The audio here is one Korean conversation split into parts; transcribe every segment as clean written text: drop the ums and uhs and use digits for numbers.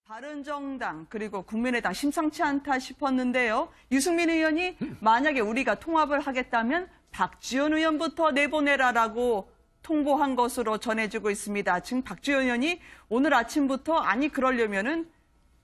바른정당 그리고 국민의당 심상치 않다 싶었는데요. 유승민 의원이 만약에 우리가 통합을 하겠다면 박지원 의원부터 내보내라라고 통보한 것으로 전해지고 있습니다. 지금 박지원 의원이 오늘 아침부터 아니 그러려면은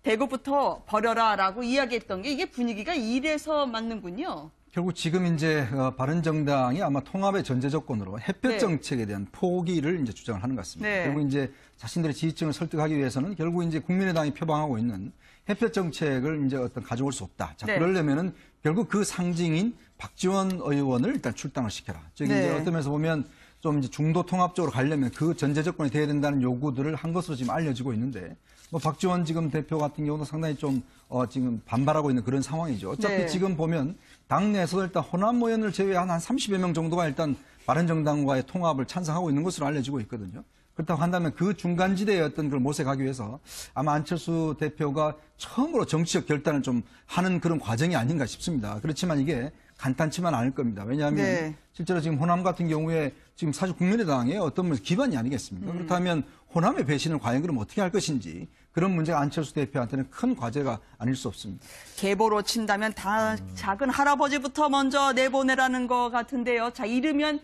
대구부터 버려라라고 이야기했던 게 이게 분위기가 이래서 맞는군요. 결국 지금 이제 바른정당이 아마 통합의 전제 조건으로 햇볕 정책에 대한 포기를 이제 주장을 하는 것 같습니다. 네. 결국 이제 자신들의 지지층을 설득하기 위해서는 결국 이제 국민의당이 표방하고 있는 햇볕 정책을 이제 가져올 수 없다. 자, 그러려면은 결국 그 상징인 박지원 의원을 일단 출당을 시켜라. 즉 이제 어떤 면에서 보면 좀 이제 중도 통합 쪽으로 가려면 그 전제 조건이 돼야 된다는 요구들을 한 것으로 지금 알려지고 있는데 뭐 박지원 지금 대표 같은 경우도 상당히 좀 지금 반발하고 있는 그런 상황이죠. 어차피 지금 보면 당내에서 일단 호남 의원을 제외한 한 30여 명 정도가 일단 바른정당과의 통합을 찬성하고 있는 것으로 알려지고 있거든요. 그렇다고 한다면 그 중간지대의 어떤 걸 모색하기 위해서 아마 안철수 대표가 처음으로 정치적 결단을 좀 하는 그런 과정이 아닌가 싶습니다. 그렇지만 이게 간단치만 않을 겁니다. 왜냐하면 실제로 지금 호남 같은 경우에 지금 사실 국민의당의 어떤 기반이 아니겠습니까? 그렇다면 호남의 배신을 과연 그럼 어떻게 할 것인지 그런 문제가 안철수 대표한테는 큰 과제가 아닐 수 없습니다. 계보로 친다면 다 작은 할아버지부터 먼저 내보내라는 것 같은데요. 자, 이르면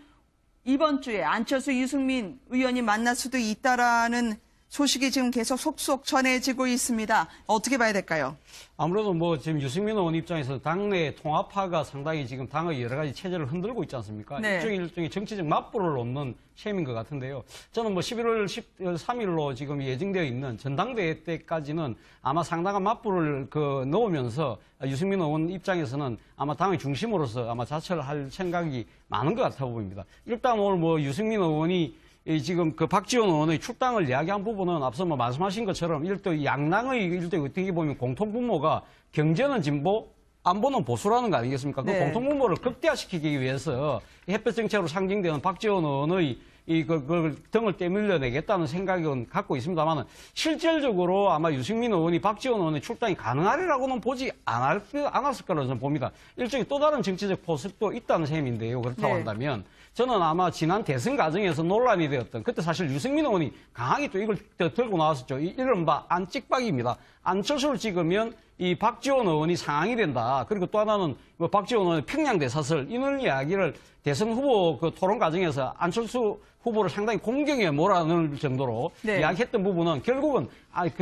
이번 주에 안철수, 유승민 의원이 만날 수도 있다라는 소식이 지금 계속 속속 전해지고 있습니다. 어떻게 봐야 될까요? 아무래도 뭐 지금 유승민 의원 입장에서 당내 통합파가 상당히 지금 당의 여러 가지 체제를 흔들고 있지 않습니까? 일종의 정치적 맞불을 놓는 셈인 것 같은데요. 저는 뭐 11월 13일로 지금 예정되어 있는 전당대회 때까지는 아마 상당한 맞불을 넣으면서 유승민 의원 입장에서는 아마 당의 중심으로서 아마 자처를 할 생각이 많은 것 같아 보입니다. 일단 오늘 뭐 유승민 의원이 지금 박지원 의원의 출당을 이야기한 부분은 앞서 뭐 말씀하신 것처럼 양당의 어떻게 보면 공통분모가 경제는 진보, 안보는 보수라는 거 아니겠습니까? 그 공통분모를 극대화시키기 위해서 햇볕 정책으로 상징되는 박지원 의원의 그걸 등을 떼밀려내겠다는 생각은 갖고 있습니다만 실질적으로 아마 유승민 의원이 박지원 의원의 출당이 가능하리라고는 보지 않았을 거라고 저는 봅니다. 일종의 또 다른 정치적 포석도 있다는 셈인데요. 그렇다고 한다면 저는 아마 지난 대선 과정에서 논란이 되었던 그때 사실 유승민 의원이 강하게 또 이걸 들고 나왔었죠. 이른바 안찍박입니다. 안철수를 찍으면 이 박지원 의원이 상황이 된다. 그리고 또 하나는 박지원 의원의 평양대사설 이런 이야기를 대선 후보 토론 과정에서 안철수 후보를 상당히 공경에 몰아넣을 정도로 이야기했던 부분은 결국은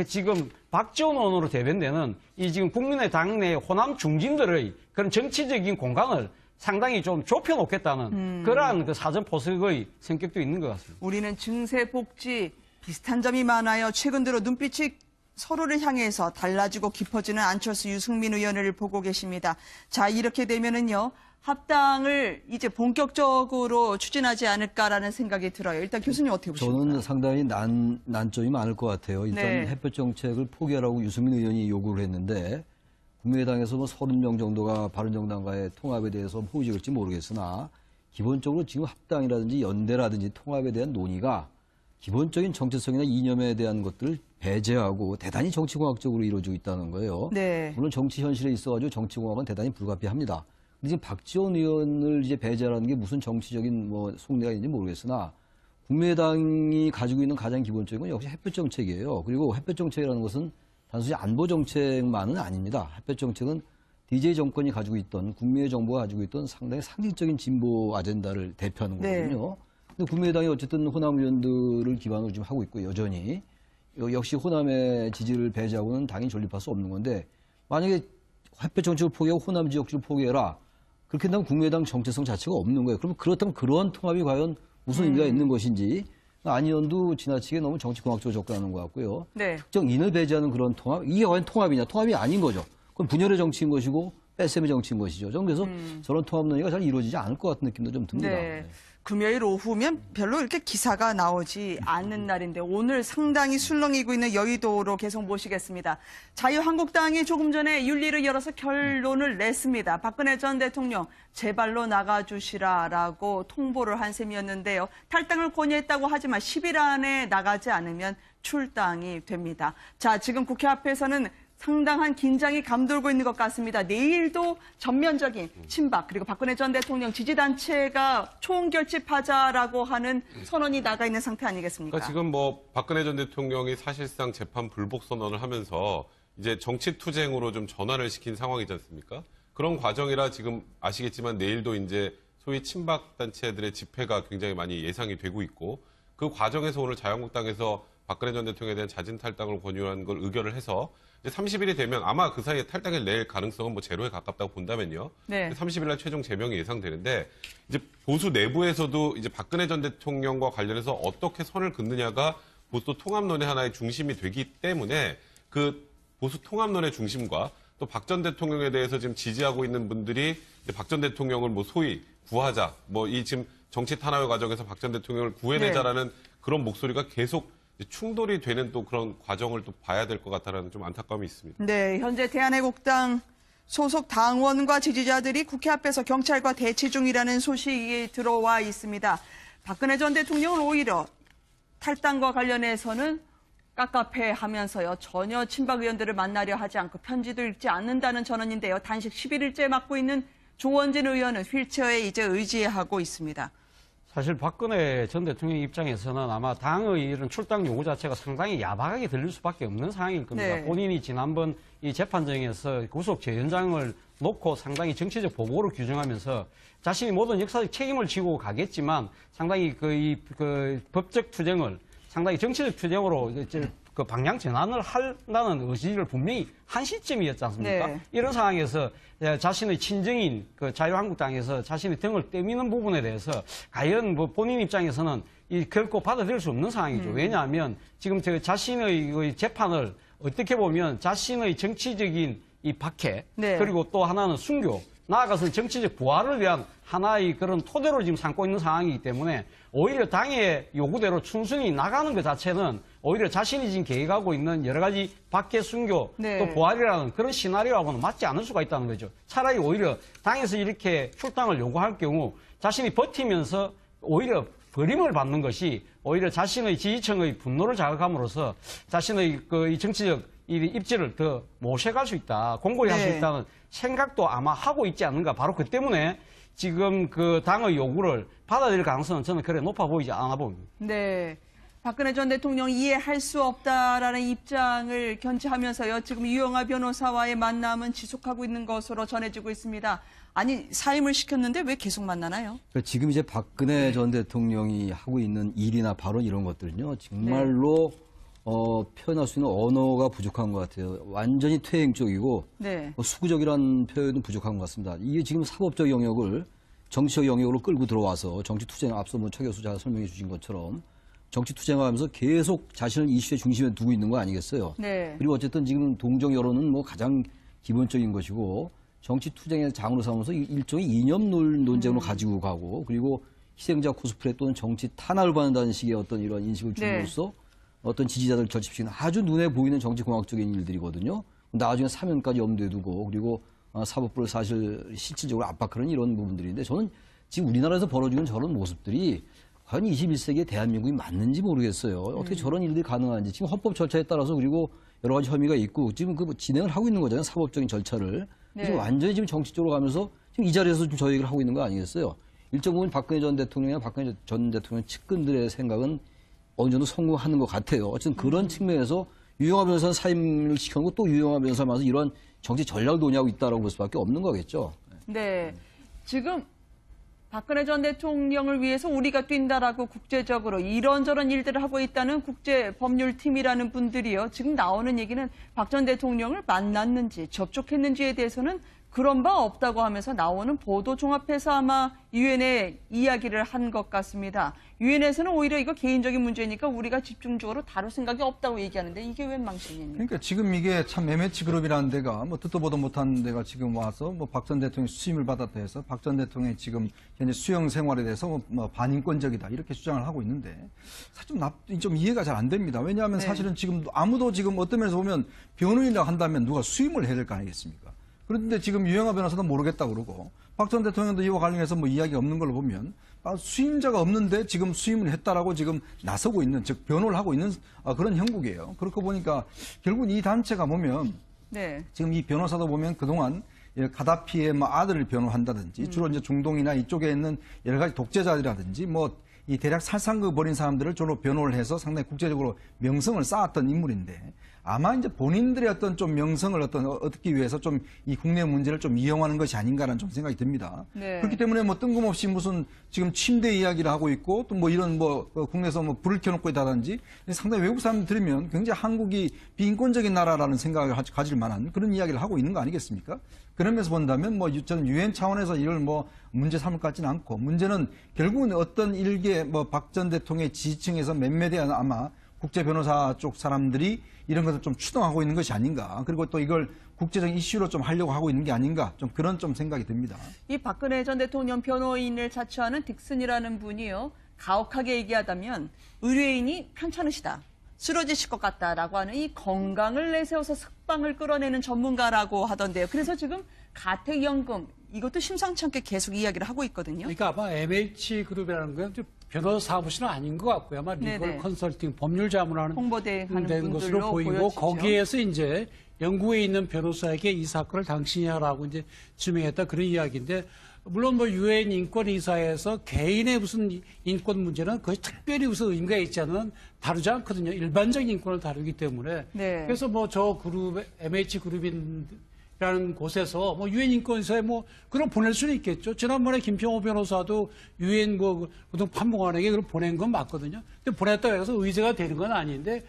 지금 박지원 의원으로 대변되는 이 지금 국민의당 내 호남 중진들의 그런 정치적인 공간을 상당히 좀 좁혀놓겠다는 그러한 사전 포석의 성격도 있는 것 같습니다. 우리는 증세, 복지 비슷한 점이 많아요. 최근 들어 눈빛이 서로를 향해서 달라지고 깊어지는 안철수, 유승민 의원을 보고 계십니다. 자, 이렇게 되면은요. 합당을 이제 본격적으로 추진하지 않을까라는 생각이 들어요. 일단 교수님 어떻게 보십니까? 저는 상당히 난점이 많을 것 같아요. 일단 햇볕 정책을 포기하라고 유승민 의원이 요구를 했는데 국민의당에서 뭐 30명 정도가 바른정당과의 통합에 대해서 호의를 할지 모르겠으나 기본적으로 지금 합당이라든지 연대라든지 통합에 대한 논의가 기본적인 정체성이나 이념에 대한 것들을 배제하고 대단히 정치공학적으로 이루어지고 있다는 거예요. 물론 정치 현실에 있어가지고 정치공학은 대단히 불가피합니다. 근데 지금 박지원 의원을 이제 배제하라는 게 무슨 정치적인 속내가 있는지 모르겠으나 국민의당이 가지고 있는 가장 기본적인 건 역시 햇볕 정책이에요. 그리고 햇볕 정책이라는 것은 단순히 안보 정책만은 아닙니다. 햇볕 정책은 DJ 정권이 가지고 있던 국민의 정부가 가지고 있던 상당히 상징적인 진보 아젠다를 대표하는 거거든요. 근데 국민의당이 어쨌든 호남 의원들을 기반으로 지금 하고 있고 여전히 역시 호남의 지지를 배제하고는 당연히 존립할 수 없는 건데 만약에 햇볕 정책을 포기하고 호남 지역주를 포기해라. 그렇게 된다면 국민의당 정체성 자체가 없는 거예요. 그럼 그렇다면 그러한 통합이 과연 무슨 의미가 있는 것인지 안 의원도 지나치게 너무 정치공학적으로 접근하는 것 같고요. 특정 인을 배제하는 그런 통합, 이게 과연 통합이냐? 통합이 아닌 거죠. 그건 분열의 정치인 것이고 뺄셈의 정치인 것이죠. 저는 그래서 저런 통합 논의가 잘 이루어지지 않을 것 같은 느낌도 좀 듭니다. 금요일 오후면 별로 이렇게 기사가 나오지 않는 날인데 오늘 상당히 술렁이고 있는 여의도로 계속 모시겠습니다. 자유한국당이 조금 전에 윤리를 열어서 결론을 냈습니다. 박근혜 전 대통령 제발로 나가주시라라고 통보를 한 셈이었는데요. 탈당을 권유했다고 하지만 10일 안에 나가지 않으면 출당이 됩니다. 자, 지금 국회 앞에서는 상당한 긴장이 감돌고 있는 것 같습니다. 내일도 전면적인 친박 그리고 박근혜 전 대통령 지지단체가 총결집하자라고 하는 선언이 나가 있는 상태 아니겠습니까? 그러니까 지금 뭐 박근혜 전 대통령이 사실상 재판 불복 선언을 하면서 이제 정치 투쟁으로 좀 전환을 시킨 상황이지 않습니까? 그런 과정이라 지금 아시겠지만 내일도 이제 소위 친박 단체들의 집회가 굉장히 많이 예상이 되고 있고 그 과정에서 오늘 자유한국당에서 박근혜 전 대통령에 대한 자진 탈당을 권유한 걸 의결을 해서 이제 30일이 되면 아마 그 사이에 탈당을 낼 가능성은 뭐 제로에 가깝다고 본다면요. 네. 30일 날 최종 제명이 예상되는데 이제 보수 내부에서도 이제 박근혜 전 대통령과 관련해서 어떻게 선을 긋느냐가 보수 통합론의 하나의 중심이 되기 때문에 그 보수 통합론의 중심과 또 박 전 대통령에 대해서 지금 지지하고 있는 분들이 박 전 대통령을 뭐 소위 구하자, 뭐 이 지금 정치 탄압의 과정에서 박 전 대통령을 구해내자라는 네. 그런 목소리가 계속 충돌이 되는 또 그런 과정을 또 봐야 될 것 같다라는 좀 안타까움이 있습니다. 네, 현재 대한애국당 소속 당원과 지지자들이 국회 앞에서 경찰과 대치 중이라는 소식이 들어와 있습니다. 박근혜 전 대통령은 오히려 탈당과 관련해서는 깝깝해하면서요. 전혀 친박 의원들을 만나려 하지 않고 편지도 읽지 않는다는 전언인데요. 단식 11일째 맡고 있는 조원진 의원은 휠체어에 이제 의지하고 있습니다. 사실 박근혜 전 대통령 입장에서는 아마 당의 이런 출당 요구 자체가 상당히 야박하게 들릴 수밖에 없는 상황일 겁니다. 네. 본인이 지난번 이 재판정에서 구속 재연장을 놓고 상당히 정치적 보복으로 규정하면서 자신이 모든 역사적 책임을 지고 가겠지만 상당히 그 법적 투쟁을 상당히 정치적 투쟁으로 그 방향 전환을 한다는 의지를 분명히 한 시점이었지 않습니까? 네. 이런 상황에서 자신의 친정인 그 자유한국당에서 자신의 등을 떼미는 부분에 대해서 과연 뭐 본인 입장에서는 결코 받아들일 수 없는 상황이죠. 왜냐하면 지금 자신의 재판을 어떻게 보면 자신의 정치적인 이 박해 네. 그리고 또 하나는 순교 나아가서는 정치적 부활을 위한 하나의 그런 토대로 지금 삼고 있는 상황이기 때문에 오히려 당의 요구대로 순순히 나가는 것 자체는 오히려 자신이 지금 계획하고 있는 여러 가지 박해, 순교, 네. 또 부활이라는 그런 시나리오하고는 맞지 않을 수가 있다는 거죠. 차라리 오히려 당에서 이렇게 출당을 요구할 경우 자신이 버티면서 오히려 버림을 받는 것이 오히려 자신의 지지층의 분노를 자극함으로써 자신의 이 정치적 이 입지를 더 모셔갈 수 있다, 공고히 할 수 네. 있다는 생각도 아마 하고 있지 않는가. 바로 그 때문에 지금 그 당의 요구를 받아들일 가능성은 저는 그래 높아 보이지 않아 보입니다. 네. 박근혜 전 대통령 이해할 수 없다라는 입장을 견지하면서요. 지금 유영하 변호사와의 만남은 지속하고 있는 것으로 전해지고 있습니다. 아니, 사임을 시켰는데 왜 계속 만나나요? 지금 이제 박근혜 전 대통령이 하고 있는 일이나 발언 이런 것들은요, 정말로 표현할 수 있는 언어가 부족한 것 같아요. 완전히 퇴행적이고 네. 수구적이라는 표현은 부족한 것 같습니다. 이게 지금 사법적 영역을 정치적 영역으로 끌고 들어와서 정치 투쟁, 앞서 뭐 최 교수가 설명해 주신 것처럼 정치 투쟁하면서 계속 자신을 이슈의 중심에 두고 있는 거 아니겠어요? 네. 그리고 어쨌든 지금 동정 여론은 뭐 가장 기본적인 것이고 정치 투쟁의 장으로 삼아서 일종의 이념 논쟁으로 가지고 가고 그리고 희생자 코스프레 또는 정치 탄압을 받는다는 식의 어떤 이런 인식을 줌으로써 어떤 지지자들을 결집시키는 아주 눈에 보이는 정치 공학적인 일들이거든요. 나중에 사면까지 염두에 두고 그리고 사법부를 사실 실질적으로 압박하는 이런 부분들인데 저는 지금 우리나라에서 벌어지는 저런 모습들이 과연 21세기의 대한민국이 맞는지 모르겠어요. 어떻게 저런 일들이 가능한지. 지금 헌법 절차에 따라서 그리고 여러 가지 혐의가 있고 지금 그 진행을 하고 있는 거잖아요. 사법적인 절차를. 네. 지금 완전히 지금 정치적으로 가면서 지금 이 자리에서 지금 저 얘기를 하고 있는 거 아니겠어요? 일정 부분 박근혜 전 대통령이나 박근혜 전 대통령 측근들의 생각은 어느 정도 성공하는 것 같아요. 어쨌든 그런 측면에서 유영하 변호사는 사임을 시켜놓고 또 유영하 변호사면서 이런 정치 전략을 논의하고 있다라고 볼 수밖에 없는 거겠죠. 네. 지금 박근혜 전 대통령을 위해서 우리가 뛴다라고 국제적으로 이런저런 일들을 하고 있다는 국제법률팀이라는 분들이요. 지금 나오는 얘기는 박 전 대통령을 만났는지 접촉했는지에 대해서는 그런 바 없다고 하면서 나오는 보도 종합해서 아마 유엔에 이야기를 한 것 같습니다. 유엔에서는 오히려 이거 개인적인 문제니까 우리가 집중적으로 다룰 생각이 없다고 얘기하는데 이게 웬 망신입니까? 그러니까 지금 이게 참 매매치 그룹이라는 데가 뭐 듣도 보도 못한 데가 지금 와서 뭐 박 전 대통령이 수임을 받았다 해서 박 전 대통령이 지금 현재 수용 생활에 대해서 뭐 반인권적이다 이렇게 주장을 하고 있는데 사실 좀 이해가 잘 안 됩니다. 왜냐하면 네. 사실은 지금 아무도 지금 어떤 면에서 보면 변호인이라고 한다면 누가 수임을 해야 될 거 아니겠습니까? 그런데 지금 유영하 변호사도 모르겠다고 그러고 박 전 대통령도 이와 관련해서 뭐 이야기가 없는 걸로 보면 수임자가 없는데 지금 수임을 했다라고 지금 나서고 있는 즉 변호를 하고 있는 그런 형국이에요. 그렇게 보니까 결국 이 단체가 보면 네. 지금 이 변호사도 보면 그동안 가다피의 뭐 아들을 변호한다든지 주로 이제 중동이나 이쪽에 있는 여러 가지 독재자들이라든지 뭐 이 대략 살상극 벌인 사람들을 주로 변호를 해서 상당히 국제적으로 명성을 쌓았던 인물인데 아마 이제 본인들의 어떤 좀 명성을 얻기 위해서 좀 이 국내 문제를 좀 이용하는 것이 아닌가라는 좀 생각이 듭니다. 네. 그렇기 때문에 뭐 뜬금없이 무슨 지금 침대 이야기를 하고 있고 또 뭐 이런 뭐 국내에서 뭐 불을 켜놓고 있다든지 상당히 외국 사람들 들으면 굉장히 한국이 비인권적인 나라라는 생각을 가질 만한 그런 이야기를 하고 있는 거 아니겠습니까? 그런 면에서 본다면 뭐 저는 유엔 차원에서 이걸 뭐 문제 삼을 것 같지는 않고 문제는 결국은 어떤 일개 뭐 박 전 대통령의 지지층에서 몇몇의 아마 국제 변호사 쪽 사람들이 이런 것을 좀 추동하고 있는 것이 아닌가. 그리고 또 이걸 국제적 이슈로 좀 하려고 하고 있는 게 아닌가. 좀 그런 좀 생각이 듭니다. 이 박근혜 전 대통령 변호인을 자처하는 딕슨이라는 분이요. 가혹하게 얘기하다면 의뢰인이 편찮으시다. 쓰러지실 것 같다라고 하는 이 건강을 내세워서 석방을 끌어내는 전문가라고 하던데요. 그래서 지금 가택연금 이것도 심상치 않게 계속 이야기를 하고 있거든요. 그러니까 아마 MH그룹이라는 건 변호사 사무실은 아닌 것 같고요. 아마 리걸 네네. 컨설팅 법률 자문하는 홍보대행하는 된 것으로 분들로 보이고 보여지죠. 거기에서 이제 영국에 있는 변호사에게 이 사건을 당신이 하라고 이제 지명했다 그런 이야기인데 물론 뭐 유엔 인권이사에서 개인의 무슨 인권 문제는 그것이 특별히 무슨 의미가 있지 않은 다루지 않거든요. 일반적인 인권을 다루기 때문에. 네. 그래서 뭐 저 그룹 MH그룹이라는 곳에서 뭐 유엔 인권이사에 뭐 그럼 보낼 수는 있겠죠. 지난번에 김평호 변호사도 유엔 뭐 고등 판무관에게 그걸 보낸 건 맞거든요. 근데 보냈다고 해서 의제가 되는 건 아닌데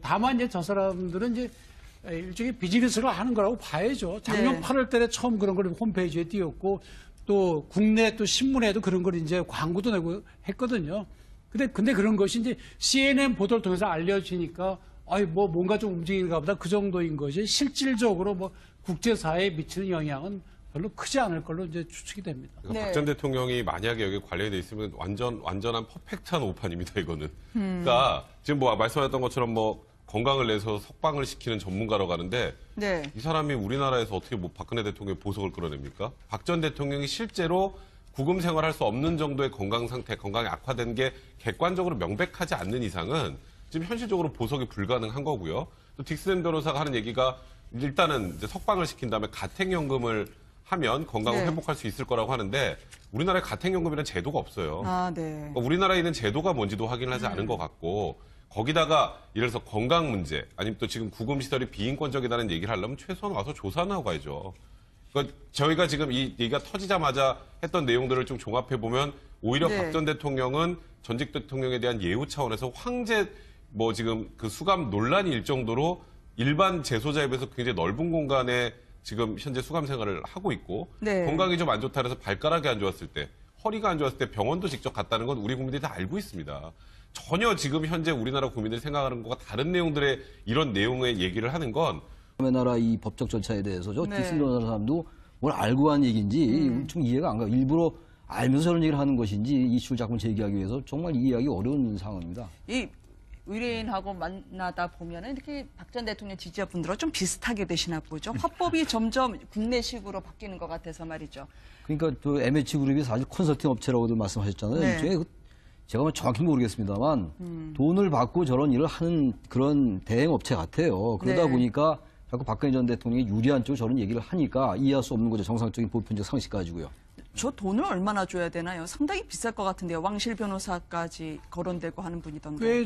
다만 이제 저 사람들은 이제 일종의 비즈니스를 하는 거라고 봐야죠. 작년 네. 8월 달에 처음 그런 걸 홈페이지에 띄웠고 또 국내 또 신문에도 그런 걸 이제 광고도 내고 했거든요. 근데 그런 것이 이제 CNN 보도를 통해서 알려지니까 아이 뭐 뭔가 좀 움직이는가 보다 그 정도인 것이 실질적으로 뭐 국제사회에 미치는 영향은 별로 크지 않을 걸로 이제 추측이 됩니다. 그러니까 네. 박 전 대통령이 만약에 여기 관련돼 있으면 완전한 퍼펙트한 오판입니다, 이거는. 그러니까 지금 뭐 말씀하셨던 것처럼 뭐 건강을 내서 석방을 시키는 전문가라고 하는데 네. 이 사람이 우리나라에서 어떻게 뭐 박근혜 대통령의 보석을 끌어냅니까? 박 전 대통령이 실제로 구금 생활할 수 없는 정도의 건강 상태, 건강이 악화된 게 객관적으로 명백하지 않는 이상은 지금 현실적으로 보석이 불가능한 거고요. 또 딕슨 변호사가 하는 얘기가 일단은 이제 석방을 시킨 다음에 가택연금을 하면 건강을 네. 회복할 수 있을 거라고 하는데 우리나라에 가택연금이라는 제도가 없어요. 아, 네. 그러니까 우리나라에 있는 제도가 뭔지도 확인을 하지 않은 것 같고 거기다가 예를 들어서 건강 문제 아니면 또 지금 구금시설이 비인권적이라는 얘기를 하려면 최소한 와서 조사는 하고 가야죠. 그러니까 저희가 지금 이 얘기가 터지자마자 했던 내용들을 좀 종합해보면 오히려 네. 박 전 대통령은 전직 대통령에 대한 예우 차원에서 황제 뭐 지금 그 수감 논란이 일 정도로 일반 재소자에 비해서 굉장히 넓은 공간에 지금 현재 수감 생활을 하고 있고 네. 건강이 좀 안 좋다 해서 발가락이 안 좋았을 때 허리가 안 좋았을 때 병원도 직접 갔다는 건 우리 국민들이 다 알고 있습니다. 전혀 지금 현재 우리나라 국민들이 생각하는 것과 다른 내용들의 이런 내용의 얘기를 하는 건 우리나라 이 법적 절차에 대해서 저 네. 딕슨 변호사 사람도 뭘 알고 한 얘기인지 좀 이해가 안 가요. 일부러 알면서 저런 얘기를 하는 것인지 이슈를 자꾸 제기하기 위해서 정말 이해하기 어려운 상황입니다. 이 의뢰인하고 만나다 보면은 이렇게 박 전 대통령 지지자분들하고 좀 비슷하게 되시나 보죠. 화법이 점점 국내식으로 바뀌는 것 같아서 말이죠. 그러니까 또 MH그룹이 사실 컨설팅 업체라고도 말씀하셨잖아요. 네. 일종의 제가 뭐 정확히 모르겠습니다만 돈을 받고 저런 일을 하는 그런 대행 업체 같아요. 그러다 네. 보니까 자꾸 박근혜 전 대통령이 유리한 쪽으로 저런 얘기를 하니까 이해할 수 없는 거죠. 정상적인 보편적 상식 가지고요. 저 돈을 얼마나 줘야 되나요? 상당히 비쌀 것 같은데요. 왕실 변호사까지 거론되고 하는 분이던데.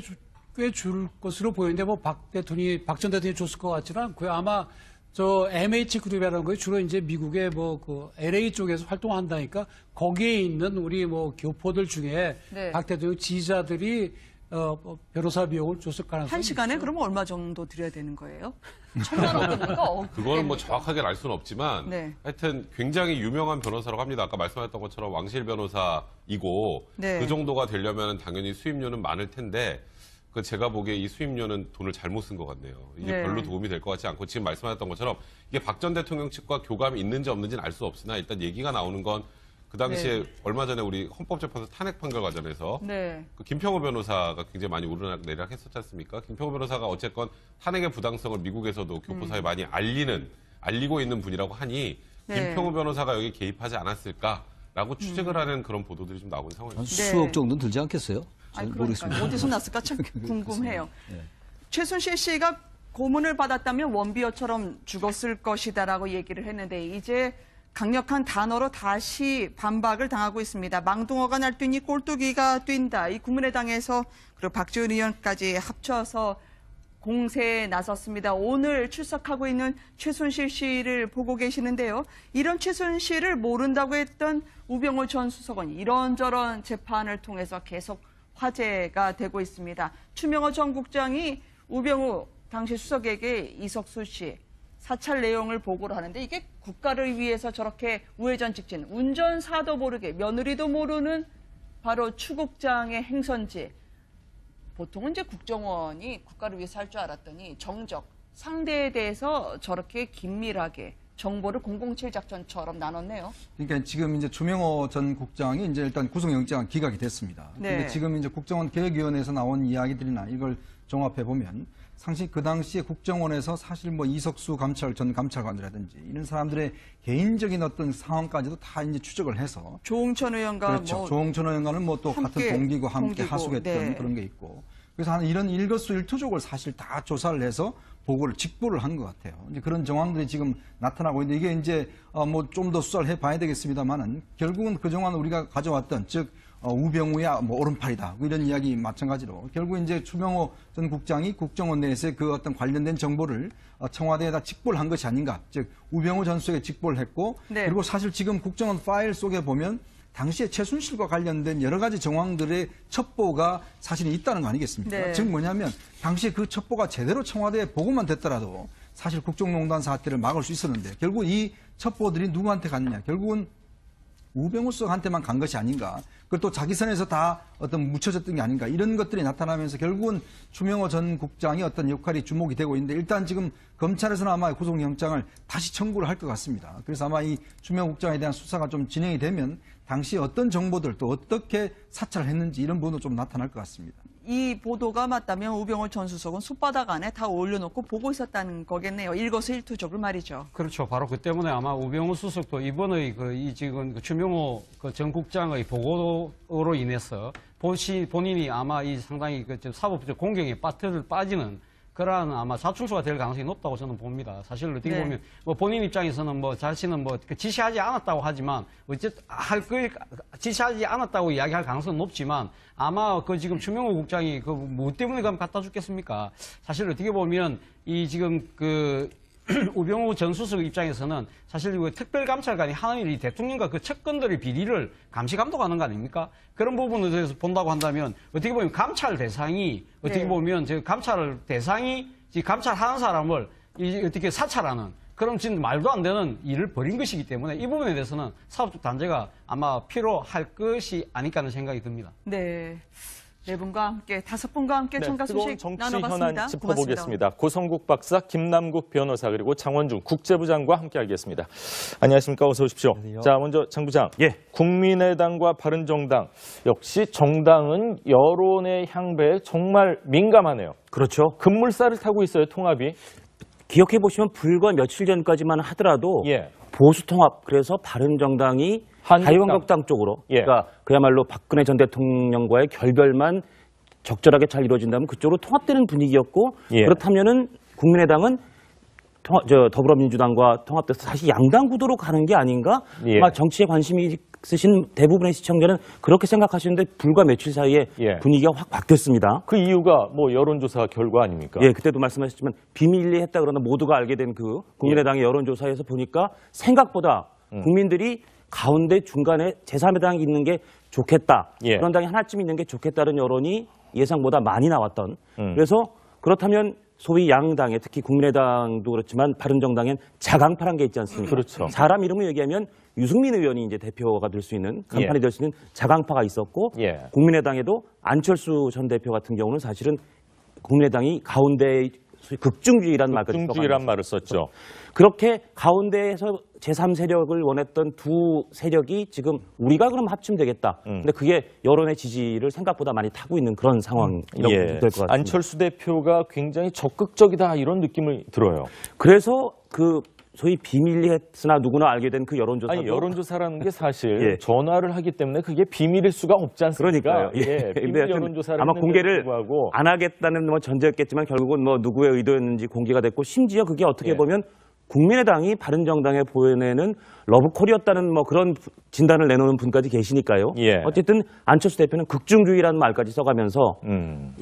꽤 줄 것으로 보이는데 뭐 박 전 대통령이 줬을 것 같지는 않고요. 아마 저 MH그룹이라는 거 주로 이제 미국의 뭐 그 LA 쪽에서 활동한다니까 거기에 있는 우리 뭐 교포들 중에 네. 박 대통령 지지자들이 변호사 비용을 줬을 가능성이 한 시간에 있죠. 그러면 얼마 정도 드려야 되는 거예요? 1,000만 원입니까? 그거는 뭐 정확하게 알 수는 없지만 네. 하여튼 굉장히 유명한 변호사라고 합니다. 아까 말씀하셨던 것처럼 왕실 변호사이고 네. 그 정도가 되려면 당연히 수임료는 많을 텐데 그 제가 보기에 이 수임료는 돈을 잘못 쓴 것 같네요. 이게 네. 별로 도움이 될 것 같지 않고 지금 말씀하셨던 것처럼 이게 박 전 대통령 측과 교감이 있는지 없는지는 알 수 없으나 일단 얘기가 나오는 건 그 당시에 네. 얼마 전에 우리 헌법재판소 탄핵 판결 과정에서 네. 그 김평호 변호사가 굉장히 많이 오르락내리락 했었지 않습니까? 김평호 변호사가 어쨌건 탄핵의 부당성을 미국에서도 교포사에 많이 알리고 있는 분이라고 하니 네. 김평호 변호사가 여기 개입하지 않았을까라고 추측을 하는 그런 보도들이 좀 나오는 상황입니다. 한 네. 수억 정도는 들지 않겠어요? 아니, 잘 그러니까 모르겠습니다. 어디서 났을까 참 궁금해요. 최순실 씨가 고문을 받았다면 원비어처럼 죽었을 것이다라고 얘기를 했는데 이제 강력한 단어로 다시 반박을 당하고 있습니다. 망둥어가 날뛰니 꼴뚜기가 뛴다. 이 국민의당에서 그리고 박지원 의원까지 합쳐서 공세에 나섰습니다. 오늘 출석하고 있는 최순실 씨를 보고 계시는데요. 이런 최순실을 모른다고 했던 우병우 전 수석은 이런저런 재판을 통해서 계속 화제가 되고 있습니다. 추명호 전 국장이 우병우 당시 수석에게 이석수 씨 사찰 내용을 보고를 하는데 이게 국가를 위해서 저렇게 우회전 직진, 운전사도 모르게 며느리도 모르는 바로 추국장의 행선지. 보통은 이제 국정원이 국가를 위해서 할 줄 알았더니 정적, 상대에 대해서 저렇게 긴밀하게 정보를 007 작전처럼 나눴네요. 그러니까 지금 이제 추명호 전 국장이 이제 일단 구속영장 기각이 됐습니다. 근데 네. 지금 이제 국정원 개혁위원회에서 나온 이야기들이나 이걸 종합해 보면 상시 그 당시에 국정원에서 사실 뭐 이석수 전 감찰관이라든지 이런 사람들의 개인적인 어떤 상황까지도 다 이제 추적을 해서 조홍천 의원과 그렇죠. 뭐 조홍천 의원과는 뭐 또 같은 함께 동기고 함께 동기고, 하숙했던 네. 그런 게 있고 그래서 하는 이런 일거수일투족을 사실 다 조사를 해서 보고를 직보를 한 것 같아요. 이제 그런 정황들이 지금 나타나고 있는데 이게 이제 뭐 좀 더 수사를 해봐야 되겠습니다만은 결국은 그동안 우리가 가져왔던 즉 우병우야 뭐 오른팔이다 이런 이야기 마찬가지로 결국 이제 추명호 전 국장이 국정원 내에서의 그 어떤 관련된 정보를 청와대에다 직보를 한 것이 아닌가. 즉 우병우 전 수석에 직보를 했고 네. 그리고 사실 지금 국정원 파일 속에 보면 당시에 최순실과 관련된 여러 가지 정황들의 첩보가 사실 있다는 거 아니겠습니까? 네. 즉 뭐냐면 당시에 그 첩보가 제대로 청와대에 보고만 됐더라도 사실 국정농단 사태를 막을 수 있었는데 결국 이 첩보들이 누구한테 갔느냐? 결국은 우병우 수석한테만 간 것이 아닌가. 그걸 또 자기 선에서 다 어떤 묻혀졌던 게 아닌가. 이런 것들이 나타나면서 결국은 추명호 전 국장이 어떤 역할이 주목이 되고 있는데 일단 지금 검찰에서는 아마 구속영장을 다시 청구를 할 것 같습니다. 그래서 아마 이 추명호 국장에 대한 수사가 좀 진행이 되면 당시 어떤 정보들 또 어떻게 사찰을 했는지 이런 부분도 좀 나타날 것 같습니다. 이 보도가 맞다면 우병우 전 수석은 솥바닥 안에 다 올려놓고 보고 있었다는 거겠네요. 일거수일투족을 말이죠. 그렇죠. 바로 그 때문에 아마 우병우 수석도 이번의 지금 추명호 전 국장의 보고로 인해서 본인이 아마 이 상당히 사법적 공경에 빠지는 그러한 아마 자충수가 될 가능성이 높다고 저는 봅니다. 사실 어떻게 네. 보면 뭐 본인 입장에서는 뭐 자신은 뭐 지시하지 않았다고 하지만 어쨌든 지시하지 않았다고 이야기할 가능성은 높지만 아마 그 지금 추명호 국장이 그 뭐 때문에 그럼 갖다 죽겠습니까? 사실 어떻게 보면 이 지금 그 우병우 전 수석 입장에서는 사실 그 특별감찰관이 하는 일이 대통령과 그 측근들의 비리를 감시 감독하는 거 아닙니까? 그런 부분에 대해서 본다고 한다면 어떻게 보면 감찰 대상이 어떻게 네. 보면 감찰 대상이 감찰하는 사람을 어떻게 사찰하는 그런 지금 말도 안 되는 일을 벌인 것이기 때문에 이 부분에 대해서는 사법적 단죄가 아마 필요할 것이 아닐까 하는 생각이 듭니다. 네. 네 분과 함께, 5분과 함께 청가 뜨거운 소식 정치 나눠봤습니다. 현안 짚어보겠습니다. 고성국 박사, 김남국 변호사 그리고 장원중 국제부장과 함께하겠습니다. 안녕하십니까? 어서 오십시오. 안녕하세요. 자, 먼저 장 부장. 예. 국민의당과 바른정당 역시 정당은 여론의 향배에 정말 민감하네요. 그렇죠. 급물살을 타고 있어요. 통합이. 기억해 보시면 불과 며칠 전까지만 하더라도 예. 보수통합 그래서 바른정당이 한국당. 자유한국당 쪽으로 예. 그러니까 그야말로 박근혜 전 대통령과의 결별만 적절하게 잘 이루어진다면 그쪽으로 통합되는 분위기였고 예. 그렇다면은 국민의당은 더불어민주당과 통합돼서 다시 양당 구도로 가는 게 아닌가? 예. 아마 정치에 관심이 있으신 대부분의 시청자는 그렇게 생각하시는데 불과 며칠 사이에 예. 분위기가 확 바뀌었습니다. 그 이유가 뭐 여론조사 결과 아닙니까? 예, 그때도 말씀하셨지만 비밀리에 했다 그러나 모두가 알게 된 그 국민의당의 여론조사에서 보니까 생각보다 국민들이 가운데 중간에 제3의 당이 있는 게 좋겠다. 예. 그런 당이 하나쯤 있는 게 좋겠다는 여론이 예상보다 많이 나왔던. 그래서 그렇다면 소위 양당에 특히 국민의당도 그렇지만 바른정당엔 자강파란 게 있지 않습니까? 그렇죠. 사람 이름을 얘기하면 유승민 의원이 이제 대표가 될 수 있는 간판이 예. 될 수 있는 자강파가 있었고 예. 국민의당에도 안철수 전 대표 같은 경우는 사실은 국민의당이 가운데 소위 극중주의란 말까지 중주의란 말을 썼죠. 그렇게 가운데에서 제3세력을 원했던 두 세력이 지금 우리가 그럼 합치면 되겠다. 근데 그게 여론의 지지를 생각보다 많이 타고 있는 그런 상황이라고 예. 될 것 같습니다. 안철수 대표가 굉장히 적극적이다 이런 느낌을 들어요. 그래서 그 소위 비밀리했으나 누구나 알게 된 그 여론조사도 아니, 여론조사라는 게 사실 예. 전화를 하기 때문에 그게 비밀일 수가 없지 않습니까? 그러니까요. 예, 근데 비밀 하여튼 여론조사를 아마 했는데도 공개를 불구하고 안 하겠다는 뭐 전제였겠지만 결국은 뭐 누구의 의도였는지 공개가 됐고 심지어 그게 어떻게 예. 보면 국민의당이 바른정당에 보여내는 러브콜이었다는 뭐 그런 진단을 내놓는 분까지 계시니까요. 예. 어쨌든 안철수 대표는 극중주의라는 말까지 써가면서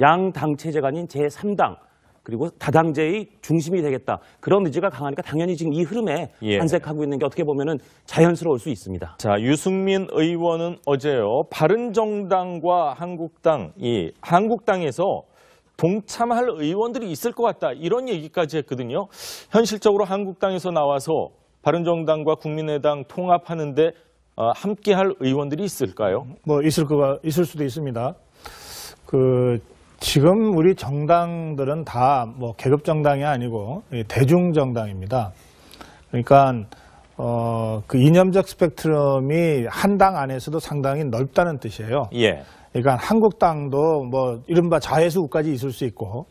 양당 체제가 아닌 제3당 그리고 다당제의 중심이 되겠다. 그런 의지가 강하니까 당연히 지금 이 흐름에 예. 안색하고 있는 게 어떻게 보면은 자연스러울 수 있습니다. 자, 유승민 의원은 어제요. 바른정당과 한국당에서 동참할 의원들이 있을 것 같다. 이런 얘기까지 했거든요. 현실적으로 한국당에서 나와서 바른정당과 국민의당 통합하는데 함께할 의원들이 있을까요? 뭐 있을 수도 있습니다. 지금 우리 정당들은 다 뭐 계급 정당이 아니고 대중 정당입니다. 그러니까 그 이념적 스펙트럼이 한 당 안에서도 상당히 넓다는 뜻이에요. 예. 그러니까 한국당도 뭐 이른바 좌에서 우까지 있을 수 있고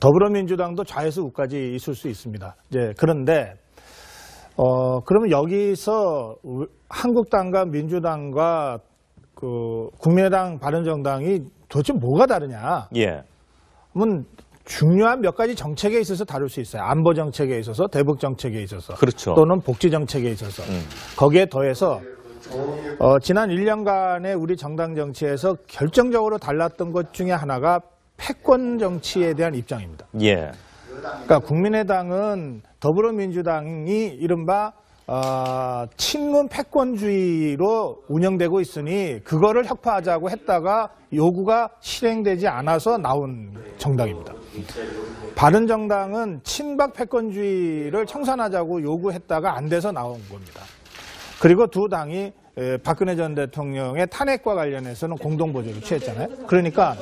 더불어민주당도 좌에서 우까지 있을 수 있습니다. 이제 그런데 그러면 여기서 한국당과 민주당과 그 국민의당, 바른정당이 도대체 뭐가 다르냐? 예. 그러면 중요한 몇 가지 정책에 있어서 다룰 수 있어요. 안보 정책에 있어서, 대북 정책에 있어서, 그렇죠. 또는 복지 정책에 있어서. 거기에 더해서 지난 1년간의 우리 정당 정치에서 결정적으로 달랐던 것 중에 하나가 패권 정치에 대한 입장입니다. 예. 그러니까 국민의당은 더불어민주당이 이른바 친문 패권주의로 운영되고 있으니 그거를 혁파하자고 했다가 요구가 실행되지 않아서 나온 정당입니다. 바른정당은 친박 패권주의를 청산하자고 요구했다가 안 돼서 나온 겁니다. 그리고 두 당이 박근혜 전 대통령의 탄핵과 관련해서는 공동보조를 취했잖아요. 그러니까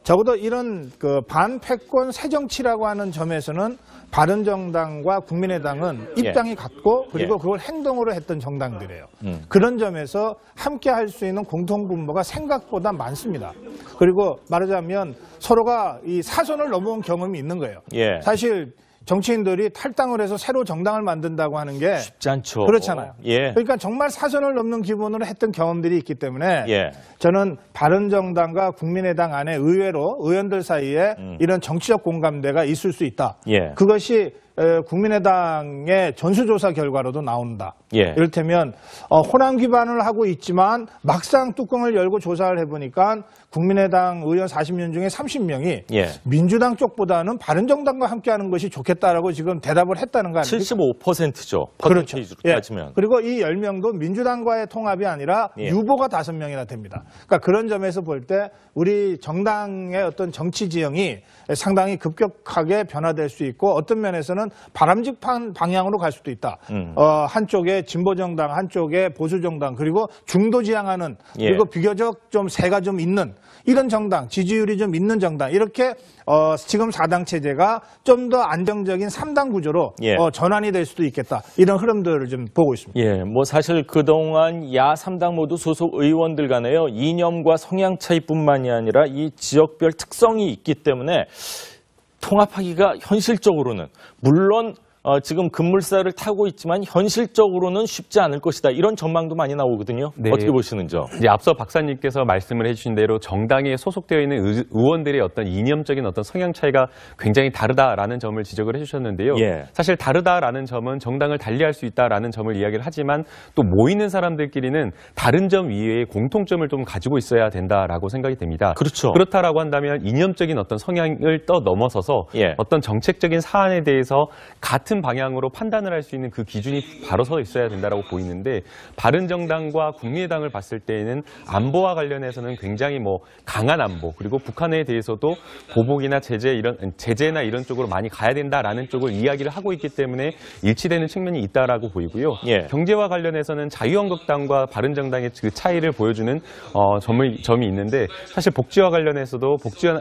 적어도 이런 그 반패권 새정치라고 하는 점에서는 바른정당과 국민의당은 입장이 같고 그리고 그걸 행동으로 했던 정당들이에요. 그런 점에서 함께 할 수 있는 공통분모가 생각보다 많습니다. 그리고 말하자면 서로가 이 사선을 넘어온 경험이 있는 거예요. 예. 사실 정치인들이 탈당을 해서 새로 정당을 만든다고 하는 게 쉽지 않죠. 그렇잖아요. 예. 그러니까 정말 사선을 넘는 기본으로 했던 경험들이 있기 때문에 예. 저는 바른정당과 국민의당 안에 의외로 의원들 사이에 이런 정치적 공감대가 있을 수 있다. 예. 그것이 국민의당의 전수조사 결과로도 나온다. 예. 이를테면 호남 기반을 하고 있지만 막상 뚜껑을 열고 조사를 해보니까 국민의당 의원 40명 중에 30명이 예. 민주당 쪽보다는 바른정당과 함께하는 것이 좋겠다라고 지금 대답을 했다는 거 아닙니까? 75%죠. 그렇죠. 퍼센테이지로 따지면. 그리고 이 10명도 민주당과의 통합이 아니라 예. 유보가 5명이나 됩니다. 그러니까 그런 점에서 볼 때 우리 정당의 어떤 정치 지형이 상당히 급격하게 변화될 수 있고 어떤 면에서는 바람직한 방향으로 갈 수도 있다. 한쪽에 진보정당, 한쪽에 보수정당, 그리고 중도 지향하는 그리고 비교적 좀 세가 좀 있는 이런 정당, 지지율이 좀 있는 정당 이렇게 지금 4당 체제가 좀 더 안정적인 3당 구조로 전환이 될 수도 있겠다. 이런 흐름들을 좀 보고 있습니다. 예, 뭐 사실 그동안 야 3당 모두 소속 의원들 간에요. 이념과 성향 차이뿐만이 아니라 이 지역별 특성이 있기 때문에 통합하기가 현실적으로는 물론 지금 급물살을 타고 있지만 현실적으로는 쉽지 않을 것이다. 이런 전망도 많이 나오거든요. 네. 어떻게 보시는지요? 이제 앞서 박사님께서 말씀을 해주신 대로 정당에 소속되어 있는 의원들의 어떤 이념적인 어떤 성향 차이가 굉장히 다르다라는 점을 지적을 해주셨는데요. 예. 사실 다르다라는 점은 정당을 달리할 수 있다라는 점을 이야기를 하지만 또 모이는 사람들끼리는 다른 점 이외에 공통점을 좀 가지고 있어야 된다라고 생각이 됩니다. 그렇죠. 그렇다라고 한다면 이념적인 어떤 성향을 넘어서서 어떤 정책적인 사안에 대해서 같은 방향으로 판단을 할 수 있는 그 기준이 바로 서 있어야 된다라고 보이는데 바른정당과 국민의당을 봤을 때에는 안보와 관련해서는 굉장히 뭐 강한 안보 그리고 북한에 대해서도 보복이나 제재나 이런 쪽으로 많이 가야 된다라는 쪽을 이야기를 하고 있기 때문에 일치되는 측면이 있다라고 보이고요. 경제와 관련해서는 자유한국당과 바른정당의 그 차이를 보여주는 점이 있는데 사실 복지와 관련해서도